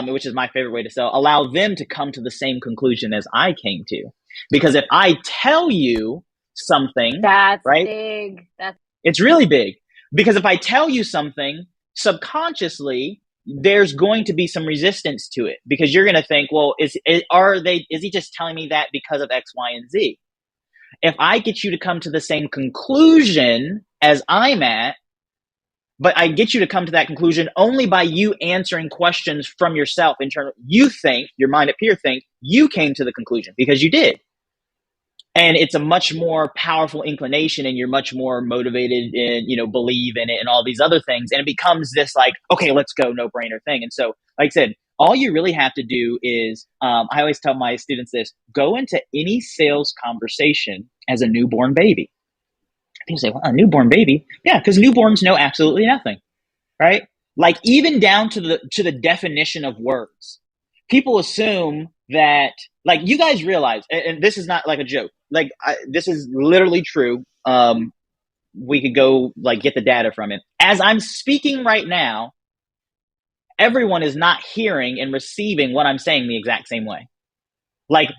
which is my favorite way to sell, allow them to come to the same conclusion as I came to. Because if I tell you something, that's right, big. It's really big. Because if I tell you something, subconsciously, there's going to be some resistance to it, because you're going to think, well, is he just telling me that because of X, Y, and Z? If I get you to come to the same conclusion as I'm at, but I get you to come to that conclusion only by you answering questions from yourself internally. You think, your mind up here think, you came to the conclusion because you did. And it's a much more powerful inclination, and you're much more motivated and, believe in it and all these other things. And it becomes this okay, let's go, no brainer thing. And so, like I said, all you really have to do is, I always tell my students this, go into any sales conversation as a newborn baby. People say, well, a newborn baby? Yeah, because newborns know absolutely nothing, right? Like even down to the definition of words. People assume that, you guys realize, and this is not like a joke, this is literally true. We could go get the data from it. As I'm speaking right now, everyone is not hearing and receiving what I'm saying the exact same way.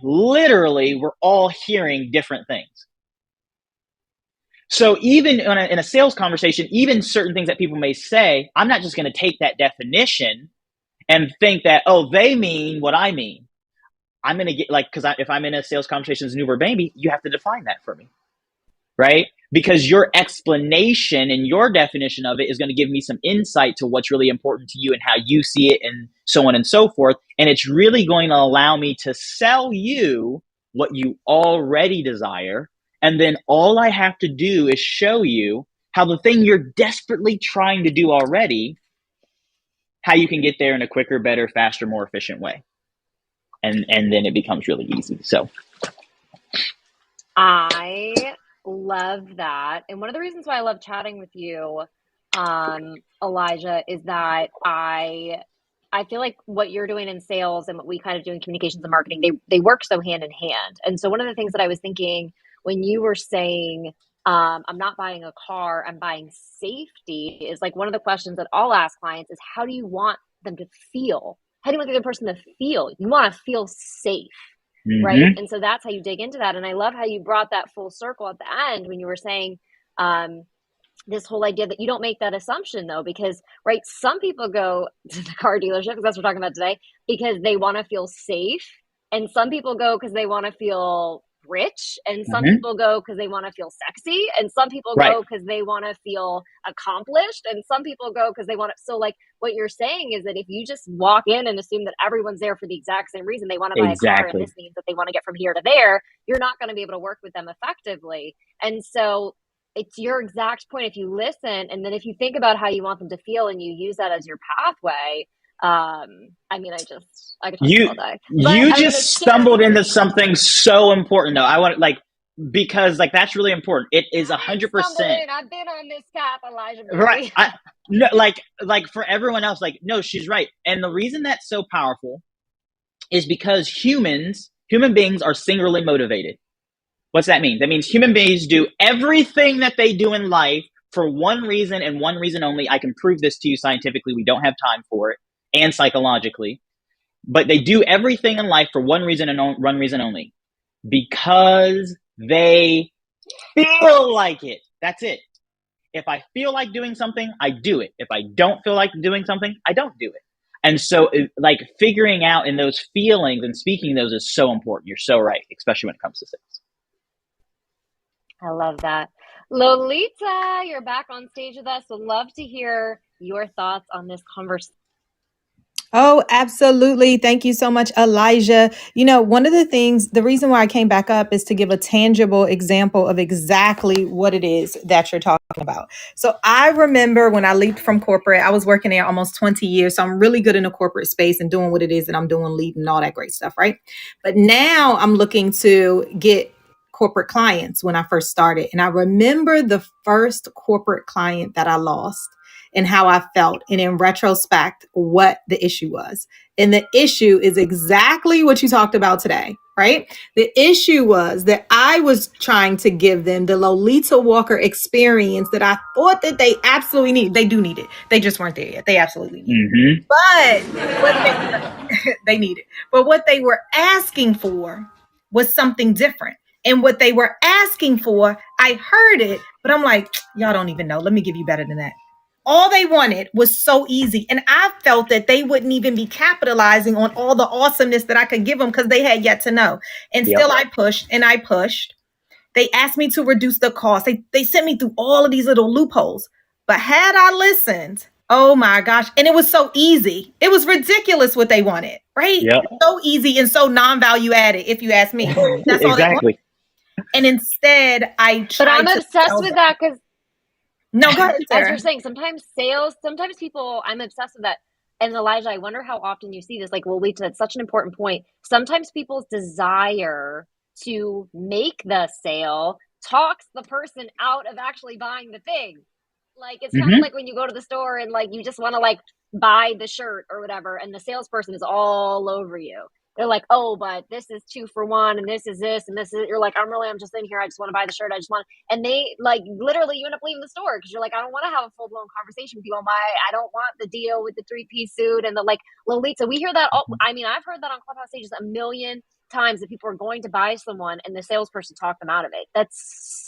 Literally, we're all hearing different things. So even in a sales conversation, even certain things that people may say, I'm not just going to take that definition and think that, oh, they mean what I mean. I'm going to get because if I'm in a sales conversation as a newborn baby, you have to define that for me, right? Because your explanation and your definition of it is going to give me some insight to what's really important to you and how you see it and so on and so forth. And it's really going to allow me to sell you what you already desire. And then all I have to do is show you how the thing you're desperately trying to do already, how you can get there in a quicker, better, faster, more efficient way. And then it becomes really easy. So I love that. And one of the reasons why I love chatting with you, Elijah, is that I feel like what you're doing in sales and what we kind of do in communications and marketing, they work so hand in hand. And so one of the things that I was thinking when you were saying, I'm not buying a car, I'm buying safety, is one of the questions that I'll ask clients is, how do you want them to feel? How do you want the other person to feel? You want to feel safe, right? And so that's how you dig into that. And I love how you brought that full circle at the end when you were saying this whole idea that you don't make that assumption, though, because, right, some people go to the car dealership, because that's what we're talking about today, because they want to feel safe. And some people go because they want to feel rich, and some Mm-hmm. people go because they want to feel sexy, and some people Right. go because they want to feel accomplished, and some people go because they want to. So, like, what you're saying is that if you just walk in and assume that everyone's there for the exact same reason, they want to buy a car, and Exactly. this means that they want to get from here to there, you're not going to be able to work with them effectively. And so it's your exact point. If you listen, and then if you think about how you want them to feel and you use that as your pathway, I mean, I could talk to you all day. But You I'm just stumbled into something so important, though. I want because that's really important. It is 100%. I've been on this path, Elijah Right. Bowie. No, for everyone else, no, she's right. And the reason that's so powerful is because human beings are singularly motivated. What's that mean? That means human beings do everything that they do in life for one reason and one reason only. I can prove this to you scientifically. We don't have time for it, and psychologically. But they do everything in life for one reason and one reason only. Because they feel like it. That's it. If I feel like doing something, I do it. If I don't feel like doing something, I don't do it. And so, figuring out in those feelings and speaking those is so important. You're so right, especially when it comes to sales. I love that. Lolita, you're back on stage with us. Would love to hear your thoughts on this conversation. Oh, absolutely. Thank you so much, Elijah. One of the reason why I came back up is to give a tangible example of exactly what it is that you're talking about. So I remember when I leaped from corporate, I was working there almost 20 years. So I'm really good in the corporate space and doing what it is that I'm doing, leading all that great stuff, right? But now I'm looking to get corporate clients when I first started. And I remember the first corporate client that I lost and how I felt, and in retrospect, what the issue was. And the issue is exactly what you talked about today, right? The issue was that I was trying to give them the Lolita Walker experience that I thought that they absolutely need. They do need it. They just weren't there yet. They absolutely need it. But they need it. But what they were asking for was something different. And what they were asking for, I heard it, but I'm like, y'all don't even know. Let me give you better than that. All they wanted was so easy. And I felt that they wouldn't even be capitalizing on all the awesomeness that I could give them because they had yet to know. And still I pushed and I pushed. They asked me to reduce the cost. They sent me through all of these little loopholes. But had I listened, oh my gosh. And it was so easy. It was ridiculous what they wanted, right? Yep. So easy and so non-value added, if you ask me. That's all exactly. And instead, I tried. But I'm obsessed with that because no, go ahead, Sarah. As you're saying, sometimes people, I'm obsessed with that. And Elijah, I wonder how often you see this. Like, well, Lita, that's such an important point. Sometimes people's desire to make the sale talks the person out of actually buying the thing. Like, it's kind of like when you go to the store and you just want to buy the shirt or whatever, and the salesperson is all over you. They're like, oh, but this is 2 for 1, and this is this, and this is. You're like, I'm just in here. I just want to buy the shirt. I just want. And they literally, you end up leaving the store because you're like, I don't want to have a full blown conversation with you on why I don't want the deal with the 3-piece suit and the Lolita. We hear that. I mean, I've heard that on Clubhouse stages a million times that people are going to buy someone and the salesperson talked them out of it. That's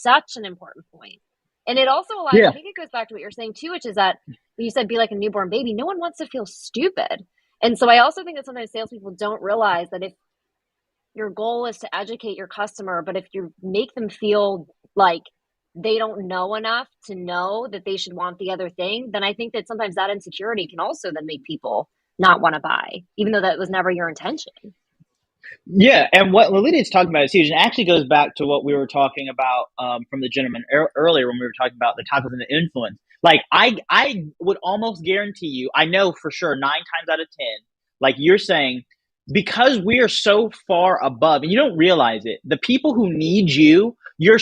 such an important point. And it also, Elijah, I think it goes back to what you're saying too, which is that when you said be like a newborn baby, no one wants to feel stupid. And so I also think that sometimes salespeople don't realize that if your goal is to educate your customer, but if you make them feel like they don't know enough to know that they should want the other thing, then I think that sometimes that insecurity can also then make people not want to buy, even though that was never your intention. Yeah, and what Lolita is talking about is huge, and it actually goes back to what we were talking about from the gentleman earlier when we were talking about the tacos and the influence. I would almost guarantee you, I know for sure 9 times out of 10, like you're saying, because we are so far above, and you don't realize it, the people who need you, we're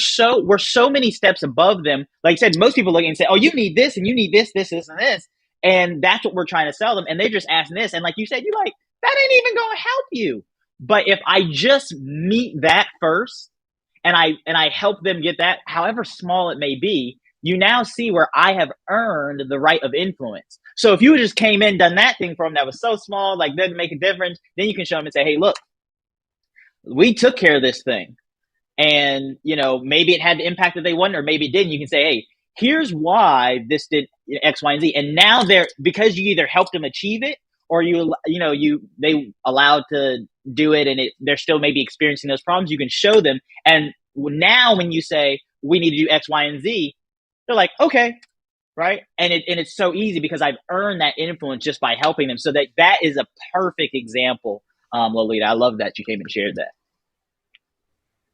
so many steps above them. Like I said, most people look and say, oh, you need this, and you need this, this, this, and this. And that's what we're trying to sell them. And they're just asking this. And like you said, you're like, that ain't even going to help you. But if I just meet that first and I help them get that, however small it may be, you now see where I have earned the right of influence. So if you just came in, done that thing for them that was so small, didn't make a difference, then you can show them and say, hey, look, we took care of this thing. And, maybe it had the impact that they wanted, or maybe it didn't. You can say, hey, here's why this did X, Y, and Z. And now because you either helped them achieve it or they allowed to do it, and they're still maybe experiencing those problems, you can show them. And now when you say we need to do X, Y, and Z, they're like, okay, right? And it's so easy because I've earned that influence just by helping them. So that is a perfect example, Lolita. I love that you came and shared that.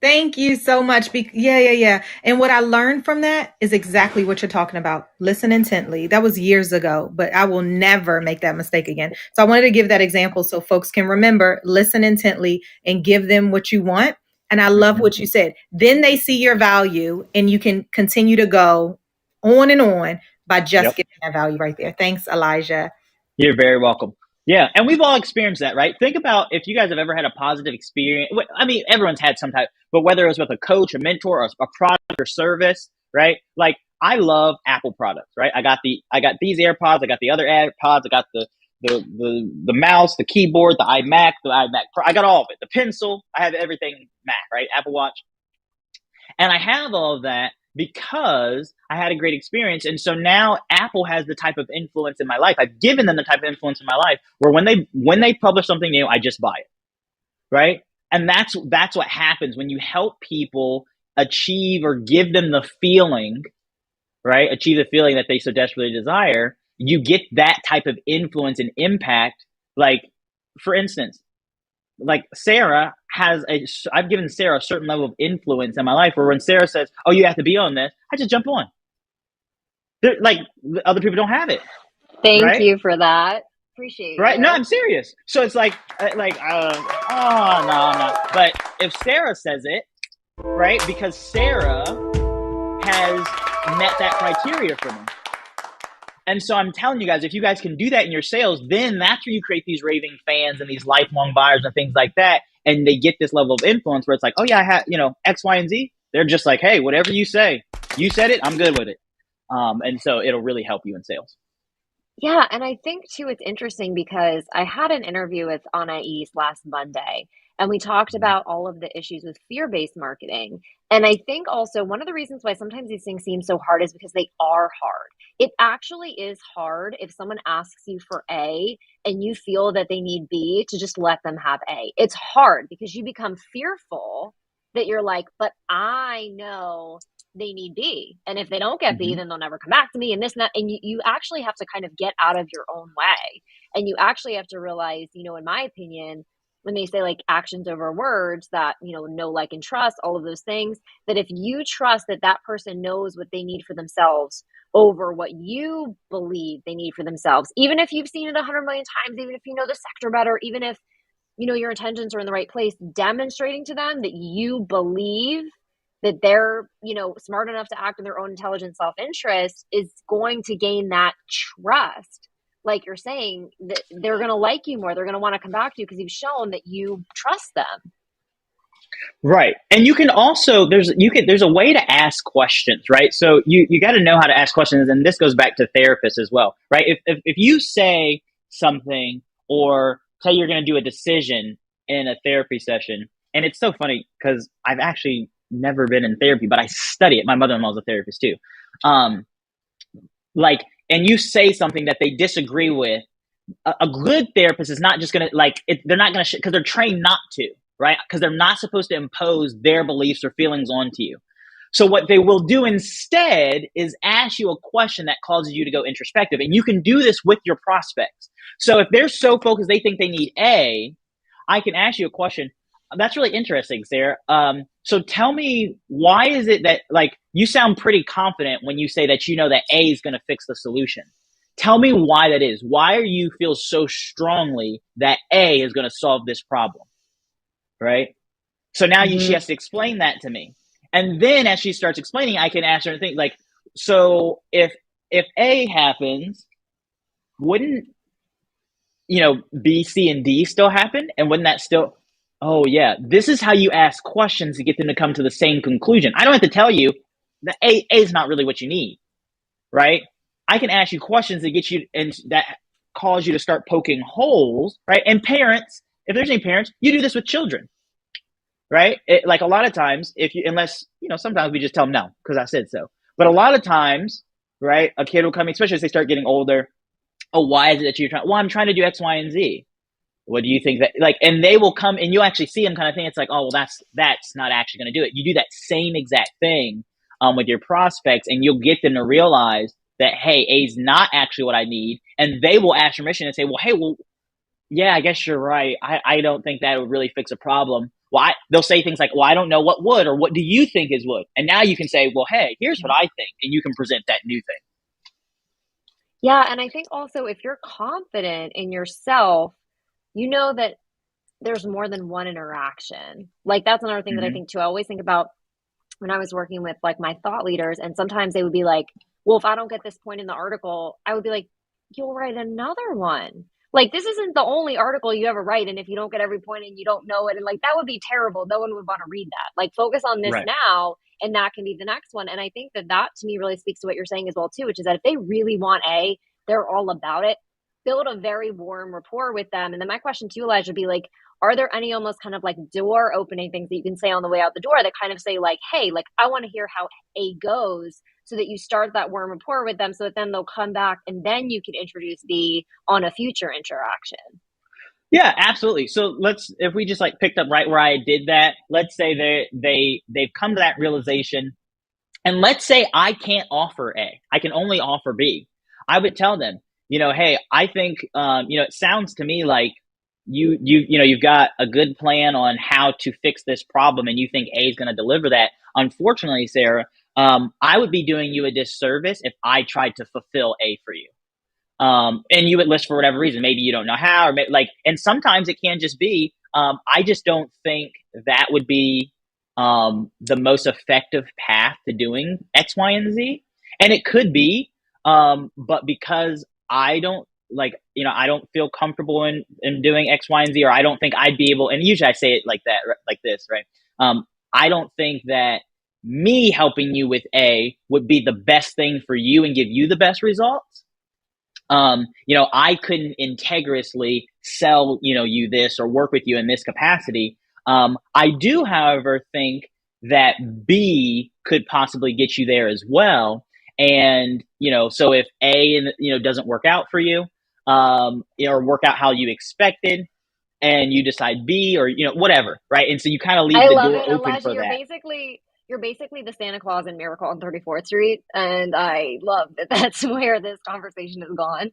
Thank you so much. Yeah. And what I learned from that is exactly what you're talking about. Listen intently. That was years ago, but I will never make that mistake again. So I wanted to give that example so folks can remember, listen intently and give them what you want. And I love what you said. Then they see your value and you can continue to go on and on by just giving that value right there. Thanks, Elijah. You're very welcome. Yeah. And we've all experienced that, right? Think about if you guys have ever had a positive experience. I mean, everyone's had some type, but whether it was with a coach, a mentor, or a product or service, right? Like I love Apple products, right? I got these AirPods, I got the other AirPods, I got the mouse, the keyboard, the iMac Pro. I got all of it. The pencil, I have everything Mac, right? Apple Watch. And I have all of that because I had a great experience. And so now Apple has the type of influence in my life. I've given them the type of influence in my life where when they publish something new, I just buy it. Right. And that's what happens when you help people achieve or give them the feeling, right? Achieve the feeling that they so desperately desire. You get that type of influence and impact. Like, for instance, like I've given Sarah a certain level of influence in my life where when Sarah says, oh, you have to be on this, I just jump on. Like other people don't have it. Thank you for that. Appreciate right? you. No, I'm serious. So it's like, oh, no. But if Sarah says it, right, because Sarah has met that criteria for me. And so I'm telling you guys, if you guys can do that in your sales, then that's where you create these raving fans and these lifelong buyers and things like that. And they get this level of influence where it's like, oh yeah, I have, X, Y, and Z. They're just like, hey, whatever you say, you said it, I'm good with it. And so it'll really help you in sales. Yeah, and I think too it's interesting because I had an interview with Anais last Monday, and we talked about all of the issues with fear-based marketing. And I think also one of the reasons why sometimes these things seem so hard is because they are hard. It actually is hard if someone asks you for A and you feel that they need B to just let them have A. It's hard because you become fearful that you're like, but I know they need B. And if they don't get B, then they'll never come back to me and this and that. And you actually have to kind of get out of your own way. And you actually have to realize, in my opinion, when they say like actions over words, that, know, like, and trust, all of those things, that if you trust that that person knows what they need for themselves over what you believe they need for themselves, even if you've seen it 100 million times, even if you know the sector better, even if, your intentions are in the right place, demonstrating to them that you believe that they're, smart enough to act in their own intelligent self-interest is going to gain that trust. Like you're saying, that they're going to like you more. They're going to want to come back to you because you've shown that you trust them. Right. And you can also, there's a way to ask questions, right? So you got to know how to ask questions. And this goes back to therapists as well, right? If you say something or say you're going to do a decision in a therapy session, and it's so funny because I've actually never been in therapy, but I study it. My mother-in-law is a therapist too. And you say something that they disagree with, a good therapist is not just going to they're not going to, because they're trained not to, right? Because they're not supposed to impose their beliefs or feelings onto you. So what they will do instead is ask you a question that causes you to go introspective. And you can do this with your prospects. So if they're so focused, they think they need A, I can ask you a question. That's really interesting, Sarah. So tell me, why is it that you sound pretty confident when you say that that A is going to fix the solution? Tell me why that is. Why do you feel so strongly that A is going to solve this problem? Right? So now she has to explain that to me. And then as she starts explaining, I can ask her things like, so if A happens, wouldn't, B, C, and D still happen? And wouldn't that still... Oh, yeah. This is how you ask questions to get them to come to the same conclusion. I don't have to tell you that A is not really what you need, right? I can ask you questions that get you, and that cause you to start poking holes, right? And parents, if there's any parents, you do this with children, right? Like a lot of times, unless, sometimes we just tell them no, because I said so. But a lot of times, right, a kid will come, especially as they start getting older, oh, why is it that you're trying? Well, I'm trying to do X, Y, and Z. What do you think that like? And they will come and you actually see them kind of thing. It's like, oh, well, that's not actually going to do it. You do that same exact thing with your prospects, and you'll get them to realize that, hey, A's not actually what I need, and they will ask permission and say, well, hey, well, yeah, I guess you're right. I don't think that would really fix a problem. Well, they'll say things like, well, I don't know what would, or what do you think is would? And now you can say, well, hey, here's what I think. And you can present that new thing. Yeah, and I think also if you're confident in yourself, you know that there's more than one interaction. Like that's another thing that I think too. I always think about when I was working with like my thought leaders, and sometimes they would be like, well, if I don't get this point in the article, I would be like, you'll write another one. Like this isn't the only article you ever write. And if you don't get every point and you don't know it, and like that would be terrible. No one would want to read that. Like focus on this Right. now, and that can be the next one. And I think that to me really speaks to what you're saying as well too, which is that if they really want A, they're all about it. Build a very warm rapport with them. And then my question to you, Elijah, would be like, are there any almost kind of like door opening things that you can say on the way out the door that kind of say like, hey, like I want to hear how A goes, so that you start that warm rapport with them, so that then they'll come back and then you can introduce B on a future interaction. Yeah, absolutely. So if we just like picked up right where I did that, let's say they've come to that realization, and let's say I can't offer A, I can only offer B. I would tell them, hey, I think, it sounds to me like you've got a good plan on how to fix this problem, and you think A is going to deliver that. Unfortunately, Sarah, I would be doing you a disservice if I tried to fulfill A for you. And you would list for whatever reason. Maybe you don't know how, or and sometimes it can just be, I just don't think that would be the most effective path to doing X, Y, and Z. And it could be, but because I don't I don't feel comfortable in doing X, Y, and Z, or I don't think I'd be able, and usually I say it like that, like this, right? I don't think that me helping you with A would be the best thing for you and give you the best results. I couldn't integriously sell, you this or work with you in this capacity. I do, however, think that B could possibly get you there as well. And, so if A, doesn't work out for you, or work out how you expected, and you decide B, or, whatever. Right. And so you kind of leave the door open Elijah, for that. You're basically the Santa Claus in Miracle on 34th Street. And I love that that's where this conversation has gone.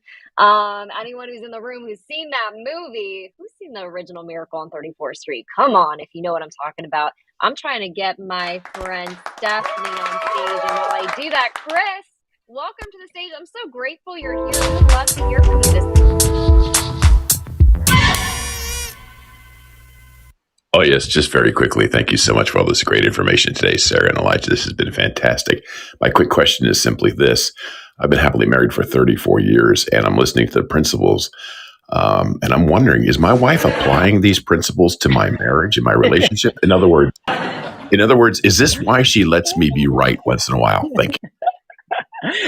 Anyone who's in the room who's seen that movie, who's seen the original Miracle on 34th Street? Come on, if you know what I'm talking about. I'm trying to get my friend Stephanie on stage. And while I do that, Chris, welcome to the stage. I'm so grateful you're here. We would love to hear from you this Oh, yes, just very quickly. Thank you so much for all this great information today, Sarah and Elijah. This has been fantastic. My quick question is simply this. I've been happily married for 34 years, and I'm listening to the principles. And I'm wondering, is my wife applying these principles to my marriage and my relationship? In other words, is this why she lets me be right once in a while? Thank you.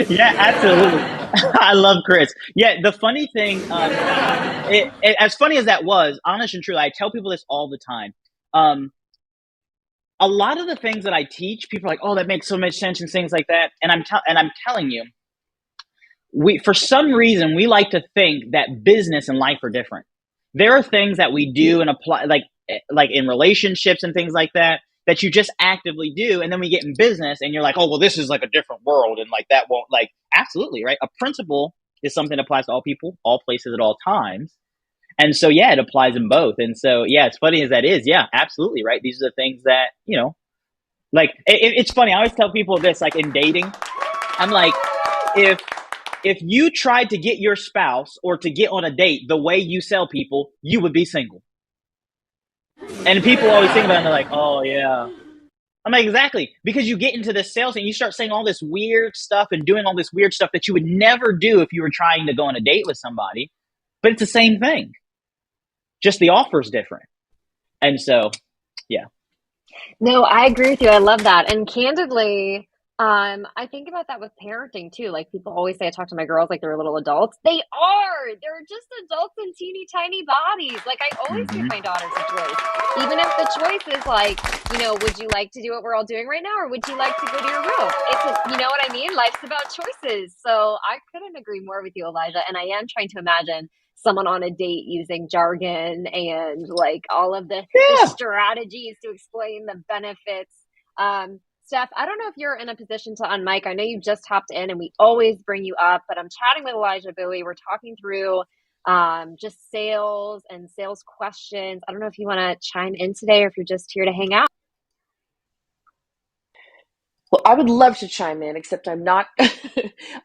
Yeah, absolutely. I love Chris. Yeah, the funny thing, as funny as that was, honest and true, I tell people this all the time. A lot of the things that I teach, people are like, "Oh, that makes so much sense," and things like that. And I'm telling you, for some reason we like to think that business and life are different. There are things that we do and apply, like in relationships and things like that you just actively do. And then we get in business and you're like, oh, well, this is like a different world. And like that won't, like, absolutely, right? A principle is something that applies to all people, all places, at all times. And so, yeah, it applies in both. And so, yeah, as funny as that is, yeah, absolutely, right? These are the things that, like, it's funny. I always tell people this, like in dating, I'm like, if you tried to get your spouse or to get on a date the way you sell people, you would be single. And people always think about it and they're like, oh, yeah. I'm like, exactly. Because you get into this sales and you start saying all this weird stuff and doing all this weird stuff that you would never do if you were trying to go on a date with somebody. But it's the same thing. Just the offer's different. And so, yeah. No, I agree with you. I love that. And candidly, I think about that with parenting too. Like people always say I talk to my girls like they're little adults. They are. They're just adults in teeny tiny bodies. Like I always give Hmm. my daughters a choice. Even if the choice is like, would you like to do what we're all doing right now or would you like to go to your room? You know what I mean? Life's about choices. So I couldn't agree more with you, Elijah. And I am trying to imagine someone on a date using jargon and like all of the Yeah. strategies to explain the benefits. Steph, I don't know if you're in a position to unmic. I know you just hopped in and we always bring you up, but I'm chatting with Elijah Bowie. We're talking through just sales and sales questions. I don't know if you want to chime in today or if you're just here to hang out. Well, I would love to chime in, except I'm not.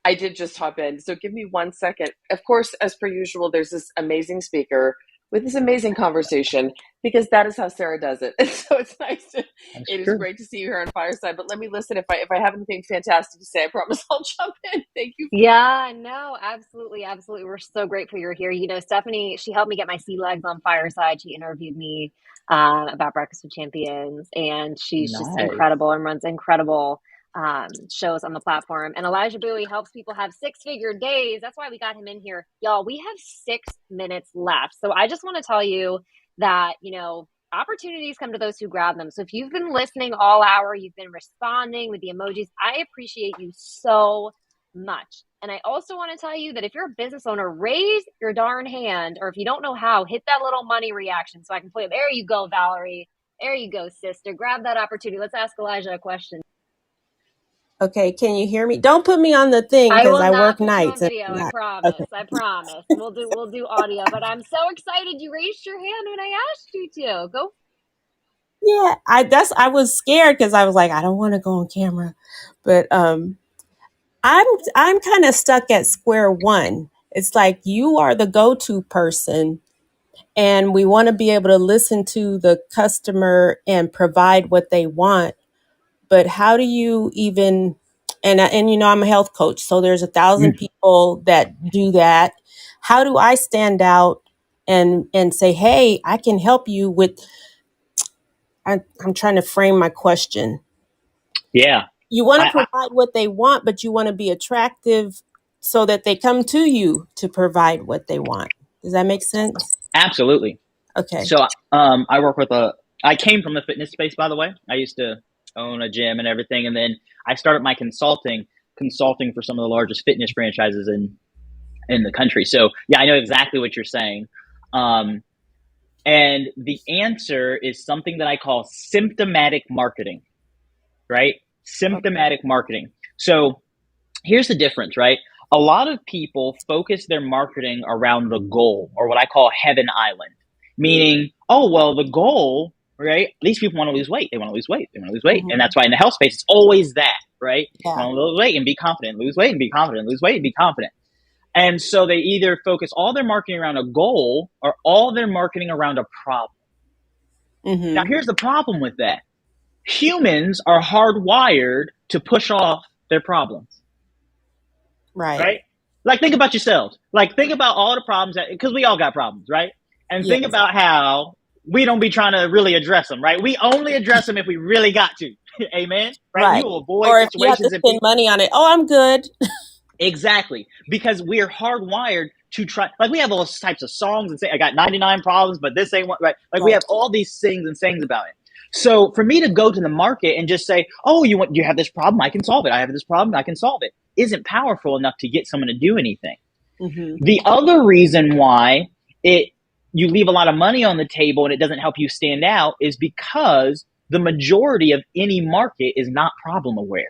I did just hop in. So give me 1 second. Of course, as per usual, there's this amazing speaker with this amazing conversation because that is how Sarah does it. And so it's nice to, That's it is true. great to see you here on Fireside. But let me listen. If I have anything fantastic to say, I promise I'll jump in. Thank you. Yeah, no, absolutely, absolutely. We're so grateful you're here. Stephanie, she helped me get my sea legs on Fireside. She interviewed me about Breakfast with Champions, and she's just Nice. incredible and runs incredible shows on the platform. And Elijah Bowie helps people have six-figure days. That's why we got him in here. Y'all, we have 6 minutes left. So I just want to tell you that, opportunities come to those who grab them. So if you've been listening all hour, you've been responding with the emojis, I appreciate you so much. And I also want to tell you that if you're a business owner, raise your darn hand, or if you don't know how, hit that little money reaction so I can play it. There you go, Valerie. There you go, sister. Grab that opportunity. Let's ask Elijah a question. Okay, can you hear me? Don't put me on the thing I because will I not work put you on nights. And video. I'm I not. promise. Okay. I promise. We'll do audio. But I'm so excited you raised your hand when I asked you to. Go. Yeah, I was scared because I was like, I don't want to go on camera, but I'm kind of stuck at square one. It's like you are the go-to person, and we want to be able to listen to the customer and provide what they want. But how do you even? And I'm a health coach, so there's 1,000 Mm. people that do that. How do I stand out and say, hey, I can help you with? I'm trying to frame my question. Yeah. You want to I provide what they want, but you want to be attractive so that they come to you to provide what they want. Does that make sense? absolutely. Okay. So I work with I came from the fitness space, by the way. I used to own a gym and everything. And then I started my consulting for some of the largest fitness franchises in the country. So yeah, I know exactly what you're saying. Um, and the answer is something that I call symptomatic marketing, right? Okay. Symptomatic marketing. So here's the difference, right? A lot of people focus their marketing around the goal, or what I call heaven island, meaning, oh, well, the goal, right? These people want to lose weight. They want to lose weight. They want to lose weight. And Mm-hmm. that's why in the health space, it's always that, right? You Yeah. want to lose weight and be confident, lose weight and be confident, lose weight and be confident. And so they either focus all their marketing around a goal or all their marketing around a problem. Now, Mm-hmm. here's the problem with that. Humans are hardwired to push off their problems, Right. right? Like, think about yourselves. Like, think about all the problems because we all got problems, right? And think Yes. about how we don't be trying to really address them, right? We only address them if we really got to. Amen. Right? Right. You will avoid Or if you have to situations and spend people. money on it, oh, I'm good. Exactly. Because we're hardwired to try, like, we have all types of songs and say, I got 99 problems, but this ain't what, right? Like, we Right. have all these things and sayings about it. So for me to go to the market and just say, oh, you have this problem, I can solve it. I have this problem, I can solve it, isn't powerful enough to get someone to do anything. Mm-hmm. The other reason why you leave a lot of money on the table and it doesn't help you stand out is because the majority of any market is not problem aware.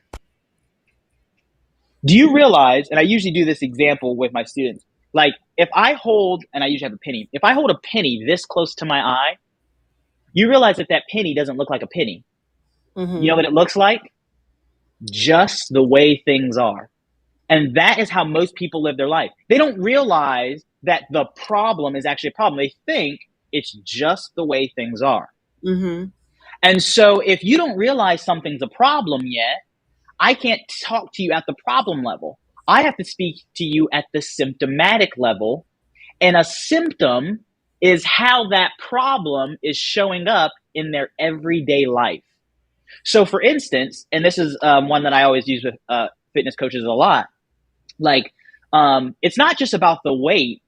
Do you realize, and I usually do this example with my students, like if I hold, and I usually have a penny, if I hold a penny this close to my eye, you realize that penny doesn't look like a penny. Mm-hmm. You know what it looks like? Just the way things are. And that is how most people live their life. They don't realize that the problem is actually a problem. They think it's just the way things are. Mm-hmm. And so if you don't realize something's a problem yet, I can't talk to you at the problem level. I have to speak to you at the symptomatic level. And a symptom is how that problem is showing up in their everyday life. So for instance, and this is one that I always use with fitness coaches a lot, like it's not just about the weight,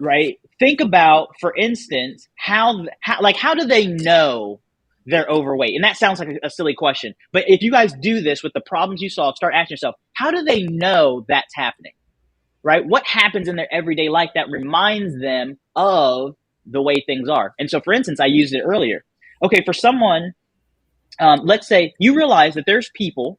right? Think about, for instance, how do they know they're overweight? And that sounds like a silly question, but if you guys do this with the problems you solve, start asking yourself, how do they know that's happening, right? What happens in their everyday life that reminds them of the way things are? And so, for instance, I used it earlier. Okay, for someone, let's say you realize that there's people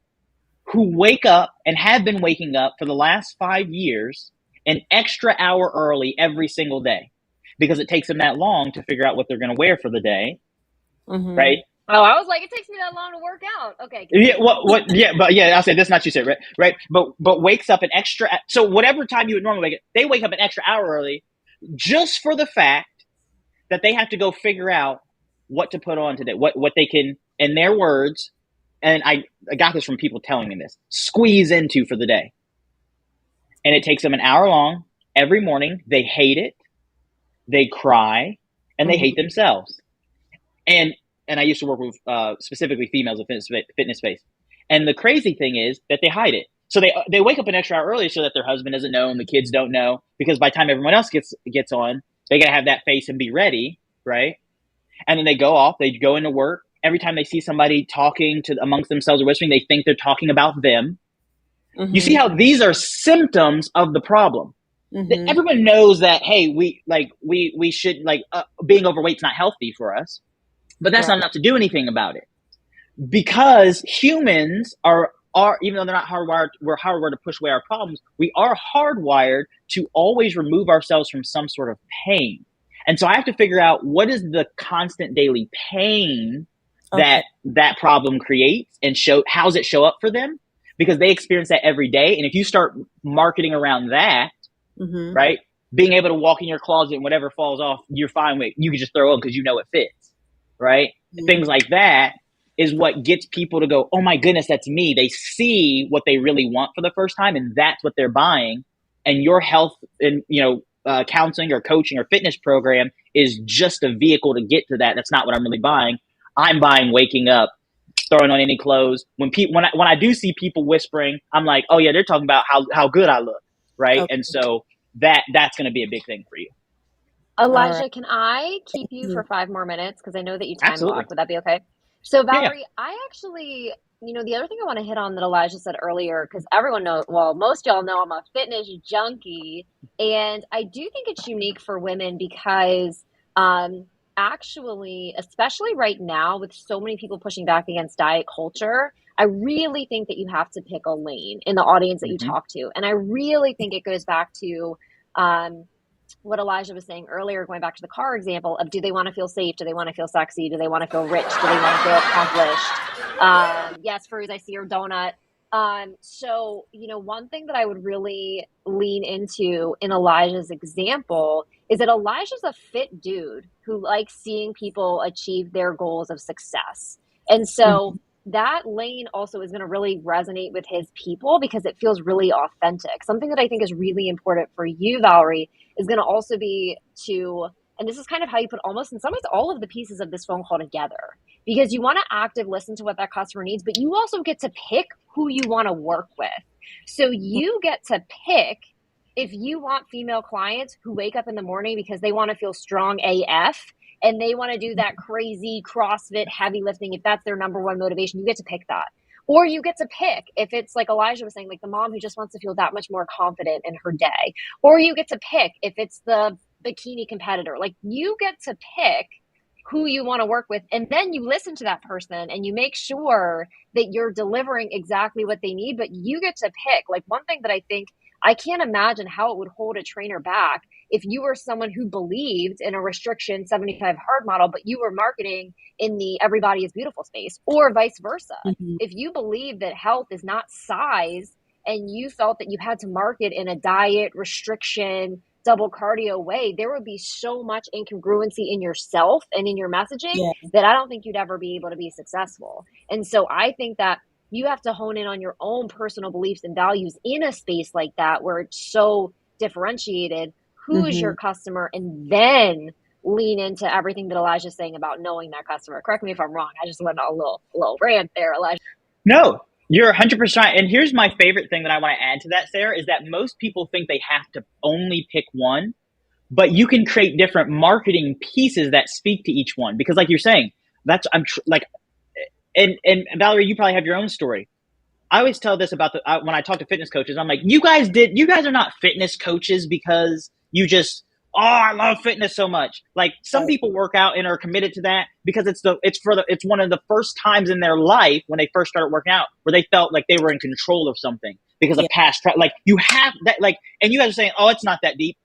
who wake up and have been waking up for the last 5 years an extra hour early every single day because it takes them that long to figure out what they're going to wear for the day, right? Oh, I was like, it takes me that long to work out. Okay. Yeah, I'll say this, not you said, right? But wakes up an extra, so whatever time you would normally wake up, they wake up an extra hour early just for the fact that they have to go figure out what to put on today, what they can, in their words, and I got this from people telling me this, squeeze into for the day. And it takes them an hour long every morning. They hate it, they cry, and they hate themselves. And I used to work with specifically females in fitness space. And the crazy thing is that they hide it. So they wake up an extra hour early so that their husband doesn't know and the kids don't know, because by the time everyone else gets on, they got to have that face and be ready, right? And then they go off, they go into work. Every time they see somebody talking to amongst themselves or whispering, they think they're talking about them. You see how these are symptoms of the problem. Everyone knows that, hey, we should, being overweight is not healthy for us, but that's not enough to do anything about it, because humans are even though they're not hardwired, we're hardwired to push away our problems. We are hardwired to always remove ourselves from some sort of pain. And so I have to figure out what is the constant daily pain that problem creates, and how does it show up for them, because they experience that every day. And if you start marketing around that, right, being able to walk in your closet and whatever falls off, you're fine with, you can just throw on because you know it fits, right? Things like that is what gets people to go, oh my goodness, that's me. They see what they really want for the first time, and that's what they're buying. And your health and counseling or coaching or fitness program is just a vehicle to get to that. That's not what I'm really buying. I'm buying waking up, throwing on any clothes. When I do see people whispering, I'm like, oh yeah, they're talking about how good I look, right? And so that's going to be a big thing for you. Elijah, can I keep you for 5 more minutes? Because I know that you time block. Would that be okay? So Valerie, I actually, the other thing I want to hit on that Elijah said earlier, because everyone knows, well, most y'all know I'm a fitness junkie, and I do think it's unique for women because actually, especially right now with so many people pushing back against diet culture, I really think that you have to pick a lane in the audience that you talk to. And I really think it goes back to what Elijah was saying earlier, going back to the car example of, do they want to feel safe? Do they want to feel sexy? Do they want to feel rich? Do they want to feel accomplished? Yes, Fruze, I see your donut. So, one thing that I would really lean into in Elijah's example is that Elijah's a fit dude who likes seeing people achieve their goals of success. And so that lane also is going to really resonate with his people because it feels really authentic. Something that I think is really important for you, Valerie, is going to also be and this is kind of how you put almost in some ways all of the pieces of this phone call together, because you want to active listen to what that customer needs, but you also get to pick who you want to work with. So you get to pick if you want female clients who wake up in the morning because they want to feel strong AF and they want to do that crazy CrossFit heavy lifting. If that's their number one motivation, you get to pick that. Or you get to pick if it's like Elijah was saying, like the mom who just wants to feel that much more confident in her day. Or you get to pick if it's the bikini competitor. Like, you get to pick who you want to work with, and then you listen to that person and you make sure that you're delivering exactly what they need, but you get to pick. Like, one thing that I think, I can't imagine how it would hold a trainer back if you were someone who believed in a restriction 75 hard model, but you were marketing in the everybody is beautiful space, or vice versa. If you believe that health is not size and you felt that you had to market in a diet restriction, double cardio way, there would be so much incongruency in yourself and in your messaging that I don't think you'd ever be able to be successful. And so I think that you have to hone in on your own personal beliefs and values in a space like that where it's so differentiated. Who is your customer? And then lean into everything that Elijah's saying about knowing that customer. Correct me if I'm wrong. I just went on a little rant there, Elijah. No, you're 100%. And here's my favorite thing that I want to add to that, Sarah, is that most people think they have to only pick one, but you can create different marketing pieces that speak to each one. Because like you're saying, that's, and Valerie, you probably have your own story. I always tell this about when I talk to fitness coaches, I'm like, you guys are not fitness coaches because you just, oh, I love fitness so much. Like some people work out and are committed to that because it's one of the first times in their life when they first started working out where they felt like they were in control of something because of past, like you have that, like, and you guys are saying, oh, it's not that deep.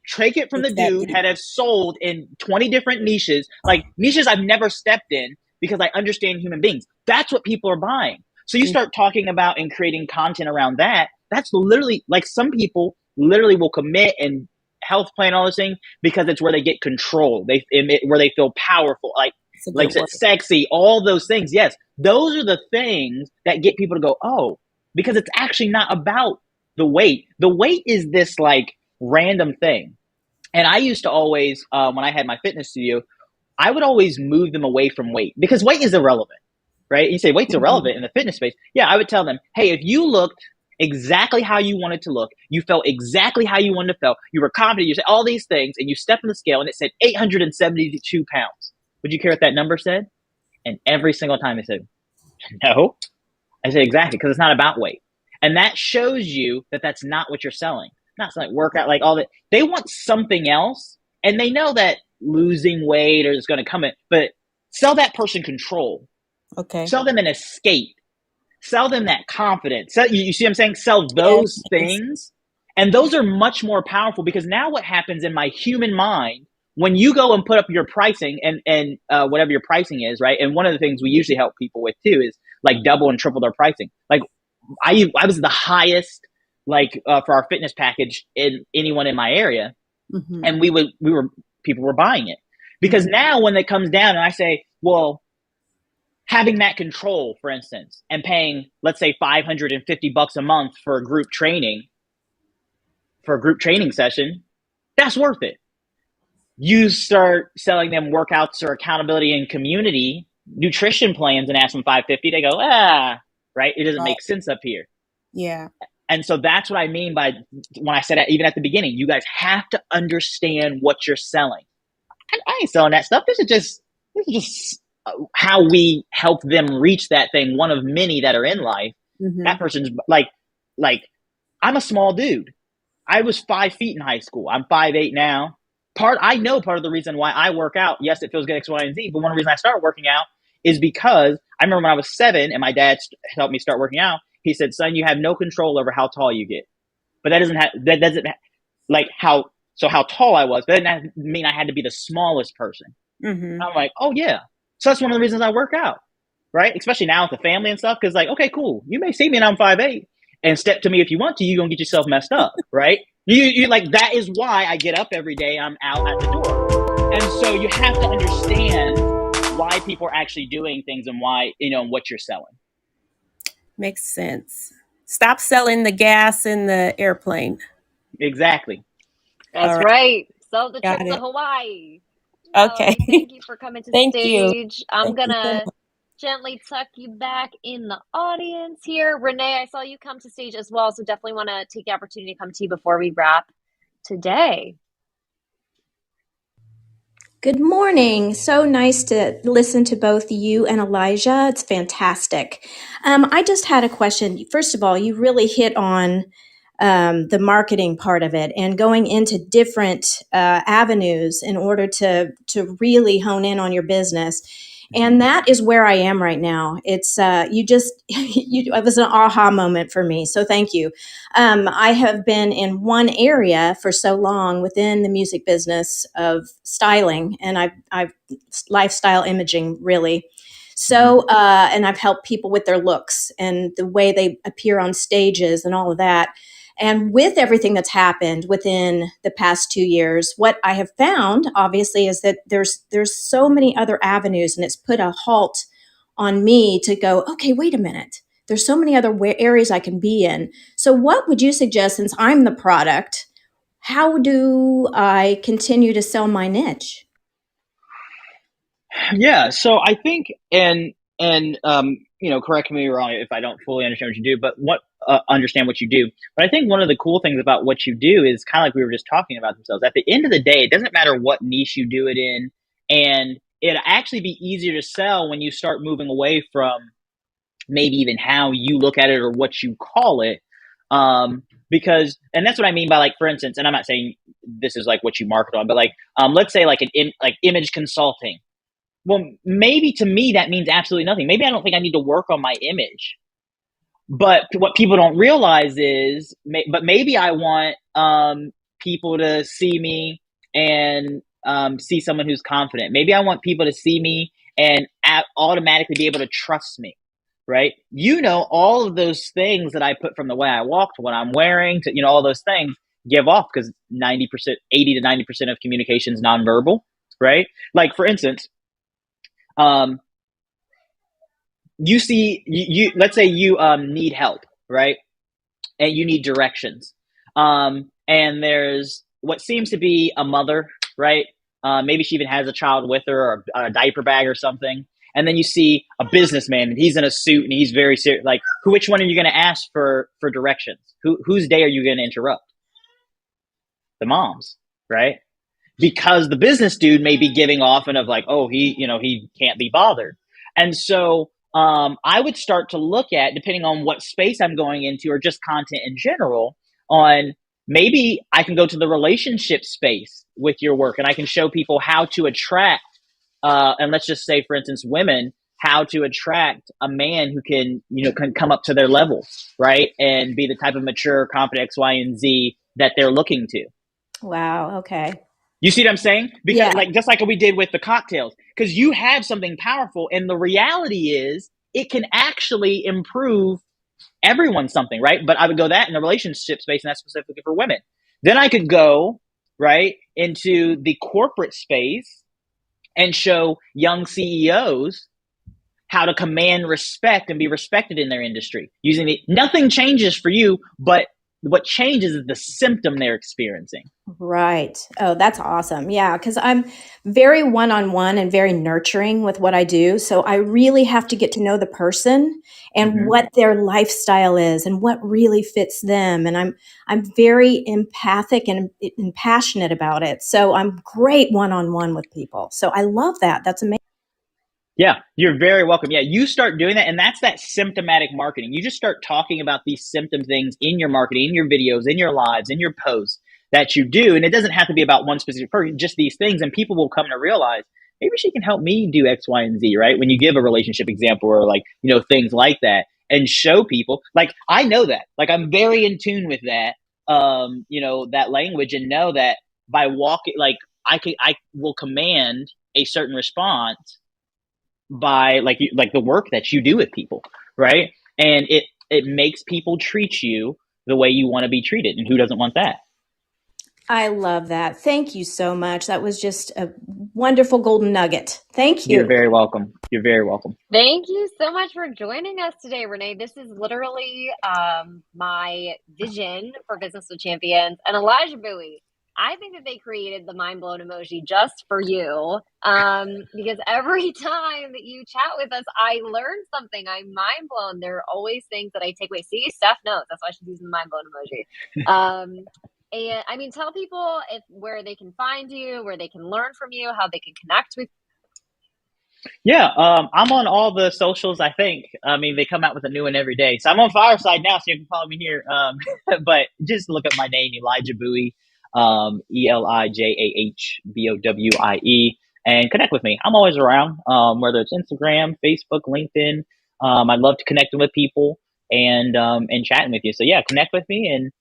Take it from the dude that has sold in 20 different niches, like niches I've never stepped in because I understand human beings. That's what people are buying. So you start talking about and creating content around that. That's literally like some people literally will commit and health plan all this thing because it's where they get control. Where they feel powerful, like sexy, all those things. Yes, those are the things that get people to go, oh, because it's actually not about the weight. The weight is this like random thing. And I used to always, when I had my fitness studio, I would always move them away from weight because weight is irrelevant, right? You say weight's irrelevant in the fitness space. Yeah, I would tell them, hey, if you looked exactly how you wanted to look, you felt exactly how you wanted to feel, you were confident, you said all these things, and you stepped on the scale and it said 872 pounds. Would you care what that number said? And every single time they said, no. I said, exactly, because it's not about weight. And that shows you that that's not what you're selling. Not like workout, like all that. They want something else, and they know that losing weight is going to come in, but sell that person control. Okay. Sell them an escape. Sell them that confidence. You see what I'm saying? Sell those things. And those are much more powerful because now what happens in my human mind, when you go and put up your pricing and whatever your pricing is, right? And one of the things we usually help people with too is like double and triple their pricing. Like I was the highest for our fitness package in anyone in my area. Mm-hmm. And people were buying it because now when it comes down and I say, well, having that control, for instance, and paying, let's say $550 a month for a group training session, that's worth it. You start selling them workouts or accountability and community nutrition plans and ask them $550, they go, right? It doesn't make sense up here. Yeah. And so that's what I mean by when I said that, even at the beginning, you guys have to understand what you're selling. I ain't selling that stuff. This is just how we help them reach that thing. One of many that are in life. Mm-hmm. That person's like, I'm a small dude. I was 5 feet in high school. I'm 5'8" now. I know part of the reason why I work out, yes, it feels good X, Y, and Z, but one of the reasons I started working out is because I remember when I was 7 and my dad helped me start working out. He said, son, you have no control over how tall you get. But how tall I was, but that doesn't mean I had to be the smallest person. Mm-hmm. I'm like, oh yeah. So that's one of the reasons I work out, right? Especially now with the family and stuff. Cause like, okay, cool. You may see me and I'm 5'8" and step to me if you want to, you're going to get yourself messed up, right? You like, that is why I get up every day. I'm out at the door. And so you have to understand why people are actually doing things and why, what you're selling. Makes sense. Stop selling the gas in the airplane. Exactly. That's right. Sell the trip to Hawaii. Okay. Thank you for coming to the stage. You. I'm going to gently tuck you back in the audience here. Renee, I saw you come to stage as well, so definitely want to take the opportunity to come to you before we wrap today. Good morning. So nice to listen to both you and Elijah. It's fantastic. I just had a question. First of all, you really hit on the marketing part of it and going into different avenues in order to really hone in on your business. And that is where I am right now. It's it was an aha moment for me. So thank you. I have been in one area for so long within the music business of styling, and I've lifestyle imaging really. So and I've helped people with their looks and the way they appear on stages and all of that. And with everything that's happened within the past 2 years, what I have found, obviously, is that there's so many other avenues, and it's put a halt on me to go, okay, wait a minute. There's so many other areas I can be in. So what would you suggest, since I'm the product, how do I continue to sell my niche? Yeah, so I think, correct me wrong if I don't fully understand what you do, but understand what you do. But I think one of the cool things about what you do is kind of like we were just talking about themselves. At the end of the day, it doesn't matter what niche you do it in, and it'll actually be easier to sell when you start moving away from maybe even how you look at it or what you call it. Because, and that's what I mean by, like, for instance, and I'm not saying this is like what you market on, but like, let's say like like image consulting. Well, maybe to me that means absolutely nothing. Maybe I don't think I need to work on my image. But what people don't realize is, but maybe I want people to see me and see someone who's confident. Maybe I want people to see me and automatically be able to trust me, right? All of those things that I put, from the way I walk to what I'm wearing to, all those things give off, because 90%, 80 to 90% of communication is nonverbal, right? Like, for instance, you see, let's say you need help, right? And you need directions. And there's what seems to be a mother, right? Maybe she even has a child with her, or a diaper bag or something. And then you see a businessman, and he's in a suit and he's very serious. Like, which one are you going to ask for directions? Whose day are you going to interrupt? The mom's, right? Because the business dude may be giving off and of like, oh, he can't be bothered. And so I would start to look at, depending on what space I'm going into or just content in general, on maybe I can go to the relationship space with your work, and I can show people how to attract, and let's just say, for instance, women, how to attract a man who can come up to their level, right? And be the type of mature, confident X, Y, and Z that they're looking to. Wow. Okay. You see what I'm saying? Because, Yeah. like, just like we did with the cocktails, because you have something powerful, and the reality is it can actually improve everyone's something, right? But I would go that in the relationship space, and that's specifically for women. Then I could go right into the corporate space and show young CEOs how to command respect and be respected in their industry. Nothing changes for you, but what changes is the symptom they're experiencing. Right. Oh, that's awesome. Yeah, because I'm very one-on-one and very nurturing with what I do. So I really have to get to know the person and what their lifestyle is and what really fits them. And I'm very empathic and passionate about it. So I'm great one-on-one with people. So I love that. That's amazing. Yeah, you're very welcome. Yeah, you start doing that, and that's that symptomatic marketing. You just start talking about these symptom things in your marketing, in your videos, in your lives, in your posts that you do. And it doesn't have to be about one specific person, just these things. And people will come to realize, maybe she can help me do X, Y, and Z, right? When you give a relationship example, or like, things like that, and show people, like, I know that, like, I'm very in tune with that, that language, and know that by walking, like, I will command a certain response by like the work that you do with people, right? And it makes people treat you the way you want to be treated, and who doesn't want that? I love that. Thank you so much. That was just a wonderful golden nugget. Thank you. You're very welcome. You're very welcome. Thank you so much for joining us today, Renee. This is literally my vision for Business with Champions. And Elijah Bowie, I think that they created the mind blown emoji just for you, because every time that you chat with us, I learn something. I'm mind blown. There are always things that I take away. See, Steph knows. That's why she's using the mind blown emoji. And I mean, tell people where they can find you, where they can learn from you, how they can connect with you. Yeah, I'm on all the socials, I think. I mean, they come out with a new one every day. So I'm on Fireside now, so you can follow me here. But just look up my name, Elijah Bowie, ElijahBowie, and connect with me. I'm always around, whether it's Instagram, Facebook, LinkedIn. I'd love to connect with people and chatting with you. So yeah, connect with me, and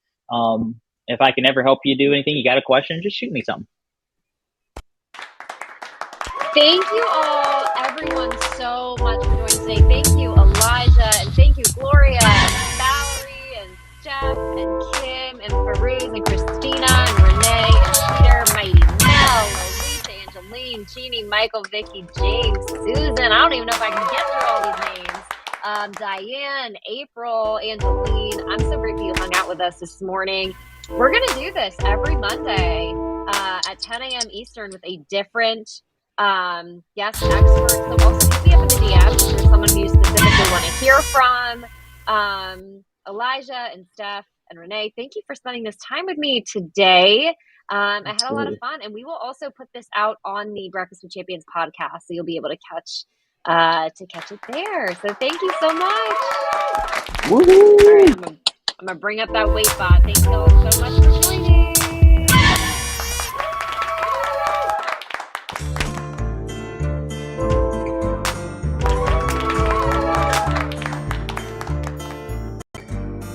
if I can ever help you do anything, you got a question, just shoot me something. Thank you all, everyone, so much for joining today. Thank you, Elijah, and thank you, Gloria, and Valerie, and Jeff, and Kim, and Farouz, and Christina, and Renee, and Peter, Mighty Mel, Lisa, Angeline, Jeannie, Michael, Vicky, James, Susan. I don't even know if I can get through all these names. Diane, April, Angeline. I'm so grateful you hung out with us this morning. We're going to do this every Monday at 10 a.m. Eastern with a different guest expert. So also hit me up in the DMs if there's someone who you specifically want to hear from. Elijah and Steph and Renee, thank you for spending this time with me today. I had a lot of fun, and we will also put this out on the Breakfast with Champions podcast, so you'll be able to catch it there. So thank you so much. Woo-hoo. All right, I'm gonna bring up that weight bot. Thank you all so much for joining.